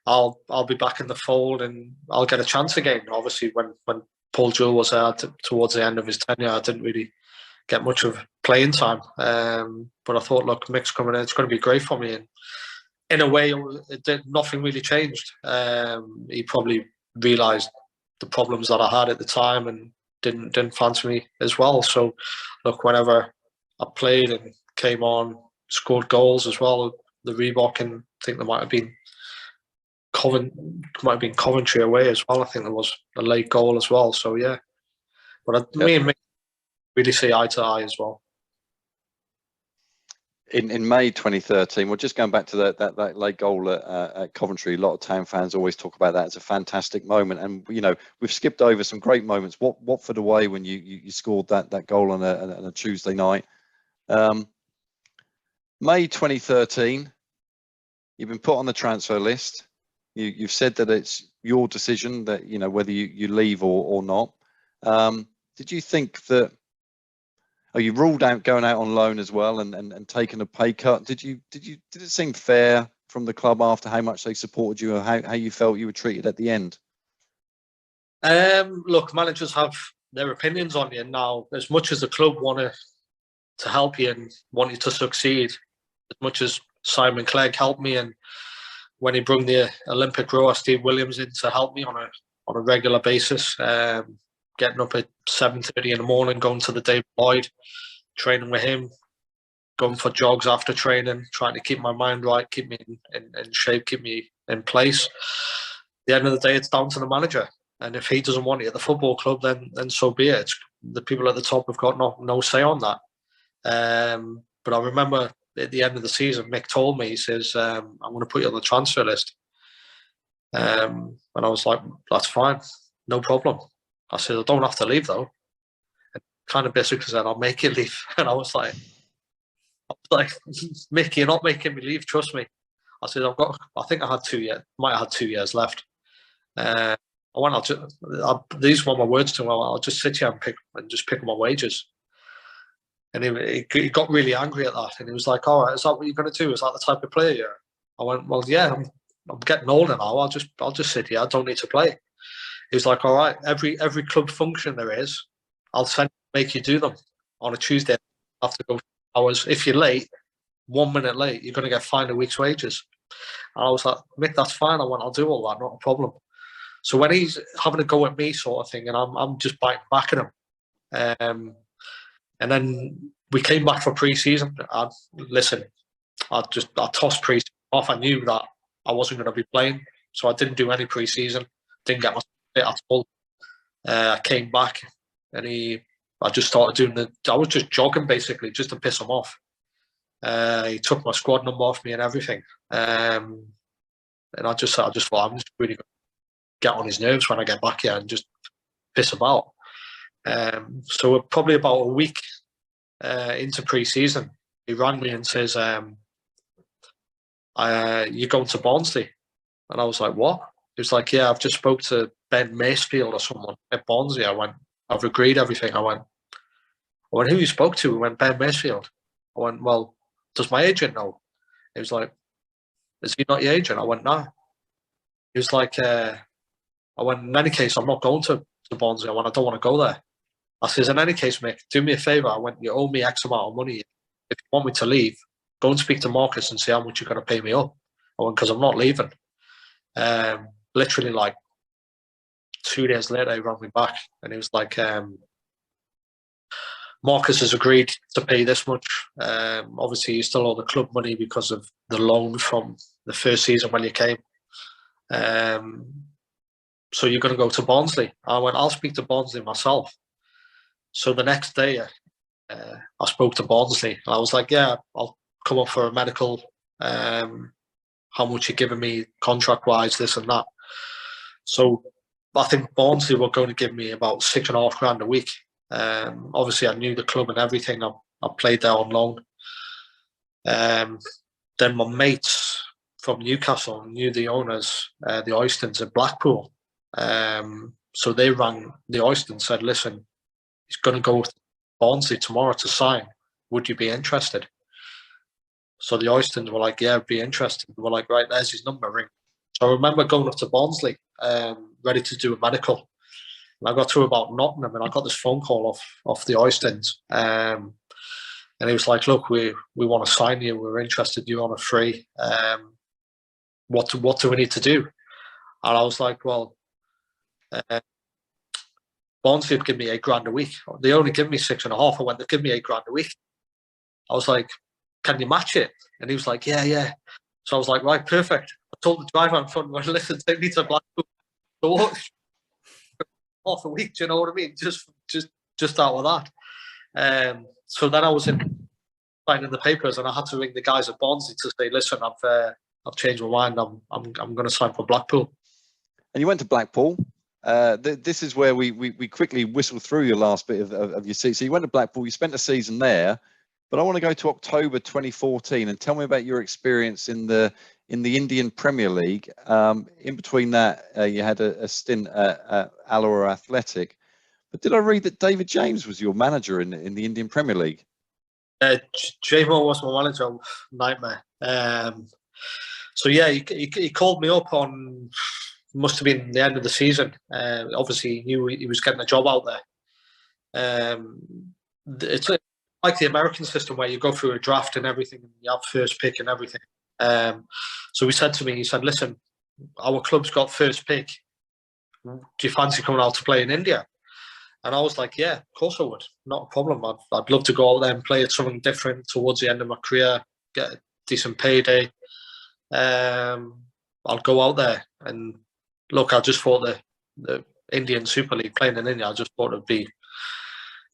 I'll be back in the fold, and I'll get a chance again. Obviously, when Paul Jewell was there towards the end of his tenure, I didn't really get much of playing time. But I thought, look, Mick's coming in, it's going to be great for me. And in a way, nothing really changed. He probably realised the problems that I had at the time and didn't fancy me as well. So, look, whenever I played and came on, scored goals as well, the Reebok, and I think there might have been Coventry away as well. I think there was a late goal as well. So yeah, but me and Mick really see eye to eye as well. In May 2013, well, just going back to that late goal at Coventry, a lot of Town fans always talk about that as a fantastic moment. And you know, we've skipped over some great moments. Watford away when you scored that goal on a Tuesday night. May 2013, you've been put on the transfer list. You've said that it's your decision that, you know, whether you leave or not. Did you think that? Oh, you ruled out going out on loan as well and taking a pay cut. Did it seem fair from the club after how much they supported you, or how you felt you were treated at the end? Look, managers have their opinions on you now. As much as the club want to help you and want you to succeed, as much as Simon Clegg helped me, and when he brought the Olympic rower Steve Williams in to help me on a regular basis, getting up at 7:30 in the morning, going to the David Lloyd, training with him, going for jogs after training, trying to keep my mind right, keep me in shape, keep me in place. At the end of the day, it's down to the manager. And if he doesn't want it at the football club, then so be it. The people at the top have got no say on that. But I remember at the end of the season, Mick told me, he says, I'm going to put you on the transfer list. And I was like, that's fine, no problem. I said, I don't have to leave though. And kind of basically said, I'll make you leave. And I was like, Mick, you're not making me leave, trust me. I said, I think I had 2 years, might have had 2 years left. These were my words to him. I'll just sit here and just pick my wages. And he got really angry at that. And he was like, all right, is that what you're going to do? Is that the type of player you're? I went, well, yeah, I'm getting older now. I'll just sit here. I don't need to play. He was like, all right, every club function there is, I'll make you do them on a Tuesday. I have to go hours. If you're late, 1 minute late, you're going to get fined a week's wages. And I was like, Mick, that's fine. I went, I'll do all that, not a problem. So when he's having a go at me sort of thing, and I'm just biting back at him. And then we came back for pre-season. I tossed pre-season off. I knew that I wasn't going to be playing, so I didn't do any pre-season. Didn't get my fit at all. I came back, and I just started doing I was just jogging basically, just to piss him off. He took my squad number off me and everything. And I just thought, I'm just really going to get on his nerves when I get back here and just piss about. So we're probably about a week into pre-season, he rang me and says, you're going to Barnsley? And I was like, what? He was like, yeah, I've just spoke to Ben Macefield or someone at Barnsley. I went, I've agreed everything. I went, who you spoke to? He went, Ben Macefield. I went, well, does my agent know? He was like, is he not your agent? I went, no. He was like, I went, in any case, I'm not going to Barnsley. I went, I don't want to go there. I says, in any case, Mick, do me a favour. I went, you owe me X amount of money. If you want me to leave, go and speak to Marcus and see how much you're going to pay me up. I went, because I'm not leaving. Literally like 2 days later, he rang me back and he was like, Marcus has agreed to pay this much. Obviously, you still owe the club money because of the loan from the first season when you came. So you're going to go to Barnsley. I went, I'll speak to Barnsley myself. So the next day, I spoke to Barnsley. And I was like, yeah, I'll come up for a medical. How much you're giving me contract-wise, this and that. So I think Barnsley were going to give me about £6,500 a week. Obviously, I knew the club and everything. I played there on loan. Then my mates from Newcastle knew the owners, the Oystons at Blackpool. So they rang the Oystons and said, listen, he's going to go to Barnsley tomorrow to sign. Would you be interested? So the Oystons were like, yeah, I'd be interested. They were like, right, there's his number, ring. So I remember going up to Barnsley, ready to do a medical. And I got to about Nottingham and I got this phone call off the Oystons. And he was like, look, we want to sign you. We're interested in you on a free. What do we need to do? And I was like, well, Barnsley would give me £8,000 a week. They only give me 6.5. I went, they've given me £8,000 a week. I was like, can you match it? And he was like, yeah. So I was like, right, perfect. I told the driver in front of me, listen, take me to Blackpool. So half a week, do you know what I mean? Just out of that. So then I was signing the papers, and I had to ring the guys at Barnsley to say, listen, I've changed my mind. I'm going to sign for Blackpool. And you went to Blackpool. This is where we quickly whistle through your last bit of your season. So you went to Blackpool. You spent a season there, but I want to go to October 2014 and tell me about your experience in the Indian Premier League. In between that, you had a stint at Alloa Athletic. But did I read that David James was your manager in the Indian Premier League? J-Mo was my manager. Nightmare. So yeah, he called me up on, must have been the end of the season. Obviously, he knew he was getting a job out there. It's like the American system where you go through a draft and everything, and you have first pick and everything. So he said to me, he said, listen, our club's got first pick. Do you fancy coming out to play in India? And I was like, yeah, of course I would. Not a problem. I'd love to go out there and play at something different towards the end of my career, get a decent payday. I'll go out there. And look, I just thought the Indian Super League, playing in India, I just thought it'd be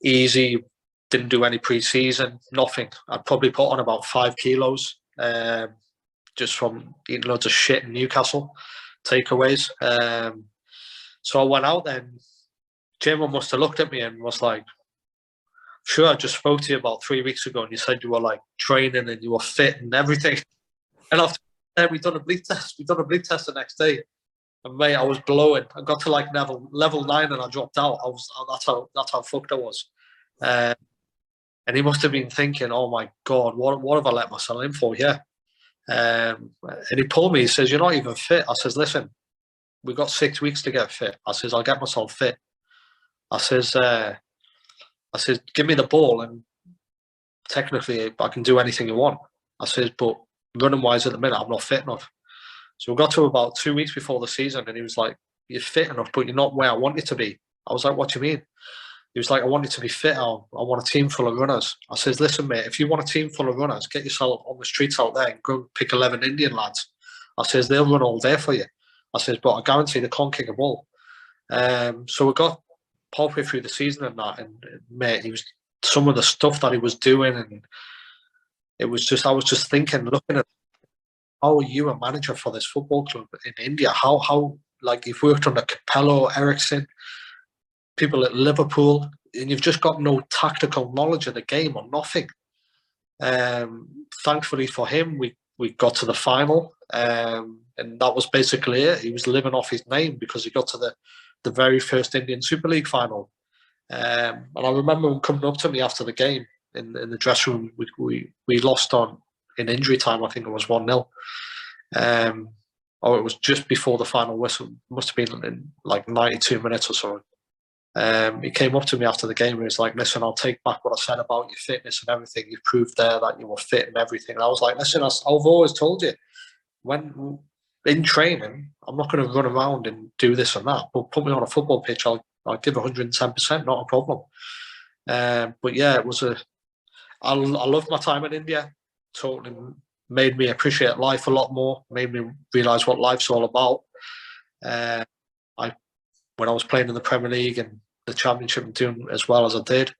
easy. Didn't do any pre-season, nothing. I'd probably put on about 5 kilos just from eating loads of shit in Newcastle, takeaways. So I went out there, and J-Mo must have looked at me and was like, sure, I just spoke to you about 3 weeks ago and you said you were like training and you were fit and everything. And after that, we done a bleed test. We done a bleed test the next day. And mate, I was blowing. I got to like level 9 and I dropped out. That's how fucked I was. And he must have been thinking, oh my God, what have I let myself in for here? And he pulled me, he says, you're not even fit. I says, listen, we've got 6 weeks to get fit. I says, I'll get myself fit. I says, give me the ball and technically I can do anything you want. I says, but running wise at the minute, I'm not fit enough. So we got to about 2 weeks before the season and he was like, you're fit enough, but you're not where I want you to be. I was like, what do you mean? He was like, I want you to be fit. I want a team full of runners. I says, listen, mate, if you want a team full of runners, get yourself on the streets out there and go pick 11 Indian lads. I says, they'll run all day for you. I says, but I guarantee they can't kick a ball. So we got halfway through the season and that, and mate, he was some of the stuff that he was doing, and it was just, I was just thinking, looking at how are you a manager for this football club in India? How like you've worked under Capello, Ericsson, people at Liverpool, and you've just got no tactical knowledge of the game or nothing. Thankfully for him, we got to the final, and that was basically it. He was living off his name because he got to the very first Indian Super League final. And I remember him coming up to me after the game in the dressing room. We lost in injury time. I think it was 1-0. Or it was just before the final whistle. It must have been in like 92 minutes or so. He came up to me after the game and he was like, listen, I'll take back what I said about your fitness and everything. You proved there that you were fit and everything. And I was like, listen, I've always told you, in training, I'm not going to run around and do this and that. But put me on a football pitch, I'll give 110%, not a problem. But yeah, it was I loved my time in India. Totally made me appreciate life a lot more. Made me realise what life's all about. When I was playing in the Premier League and the Championship and doing as well as I did,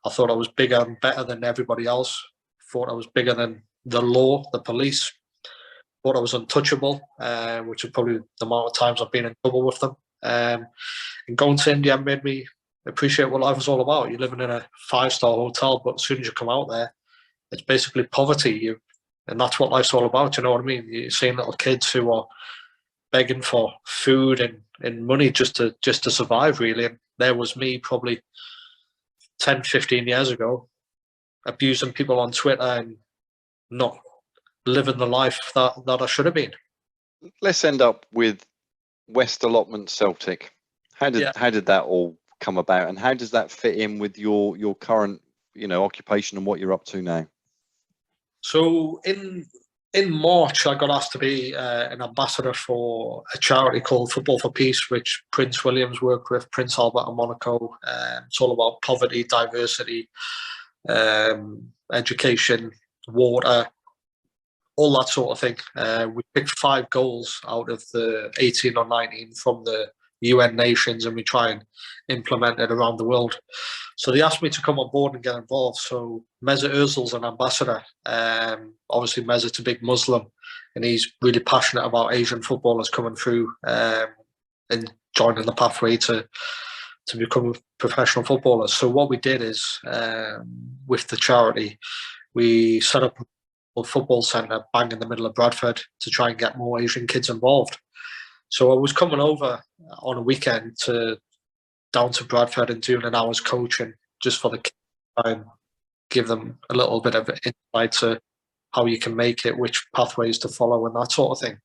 I thought I was bigger and better than everybody else. Thought I was bigger than the law, the police. Thought I was untouchable, which is probably the amount of times I've been in trouble with them. And going to India made me appreciate what life was all about. You're living in a 5-star hotel, but as soon as you come out there, it's basically poverty. And that's what life's all about. You know what I mean? You're seeing little kids who are begging for food and money just to survive, really. And there was me probably 10, 15 years ago, abusing people on Twitter and not living the life that I should have been. Let's end up with West Allotment Celtic. How did that all come about, and how does that fit in with your current occupation and what you're up to now? So in March, I got asked to be an ambassador for a charity called Football for Peace, which Prince William's worked with, Prince Albert of Monaco. It's all about poverty, diversity, education, water, all that sort of thing. We picked 5 goals out of the 18 or 19 from the UN nations, and we try and implement it around the world. So they asked me to come on board and get involved. So Mesut Ozil's an ambassador. Obviously, Mesut's a big Muslim, and he's really passionate about Asian footballers coming through and joining the pathway to become professional footballers. So what we did is, with the charity, we set up a football centre bang in the middle of Bradford to try and get more Asian kids involved. So I was coming over on a weekend down to Bradford and doing an hour's coaching just for the kids, and give them a little bit of insight to how you can make it, which pathways to follow, and that sort of thing.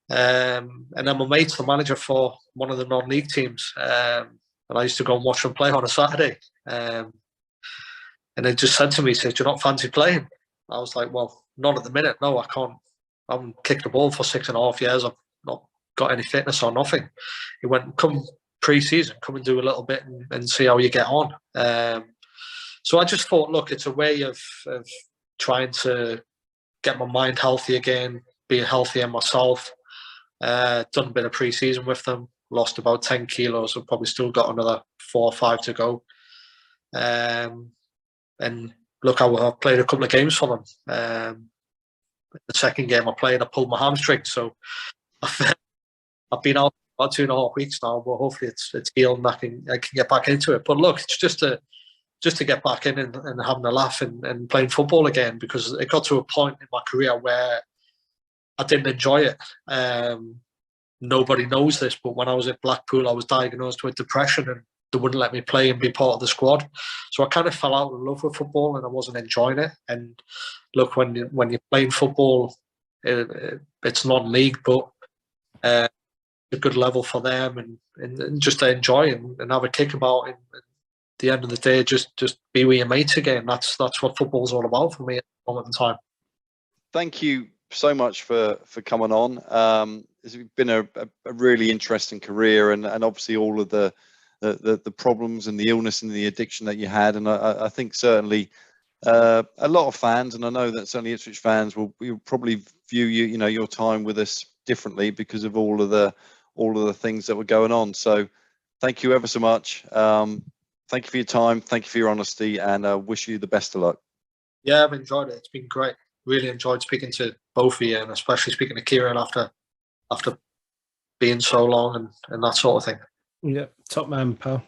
And then my mate's the manager for one of the non-league teams, and I used to go and watch them play on a Saturday. And they just said to me, "Do you not fancy playing?" I was like, "Well, not at the minute. No, I can't. I haven't kicked the ball for 6.5 years. I've not got any fitness or nothing." He went, "Come pre-season, come and do a little bit and see how you get on." So I just thought, look, it's a way of trying to get my mind healthy again, be healthier myself. Done a bit of pre-season with them, lost about 10 kilos. I've probably still got another 4 or 5 to go. And look, I've played a couple of games for them. The second game I played, I pulled my hamstring. So I've been out about 2.5 weeks now, but hopefully it's healed and I can get back into it. But look, it's just to get back in and having a laugh and playing football again, because it got to a point in my career where I didn't enjoy it. Nobody knows this, but when I was at Blackpool, I was diagnosed with depression and they wouldn't let me play and be part of the squad. So I kind of fell out of love with football and I wasn't enjoying it. And look, when you're playing football, it's non-league, but a good level for them and just to enjoy and have a kick about it. And at the end of the day, just be with your mates again. That's what football's all about for me at the moment in time. Thank you so much for coming on. It's been a really interesting career, and obviously all of the problems and the illness and the addiction that you had, and I think certainly a lot of fans, and I know that certainly Ipswich fans will probably view your time with us differently because of all of the things that were going on. So thank you ever so much. Thank you for your time, thank you for your honesty, and wish you the best of luck. Yeah, I've enjoyed it. It's been great. Really enjoyed speaking to both of you, and especially speaking to Kieran after being so long and that sort of thing. Yeah, top man, pal.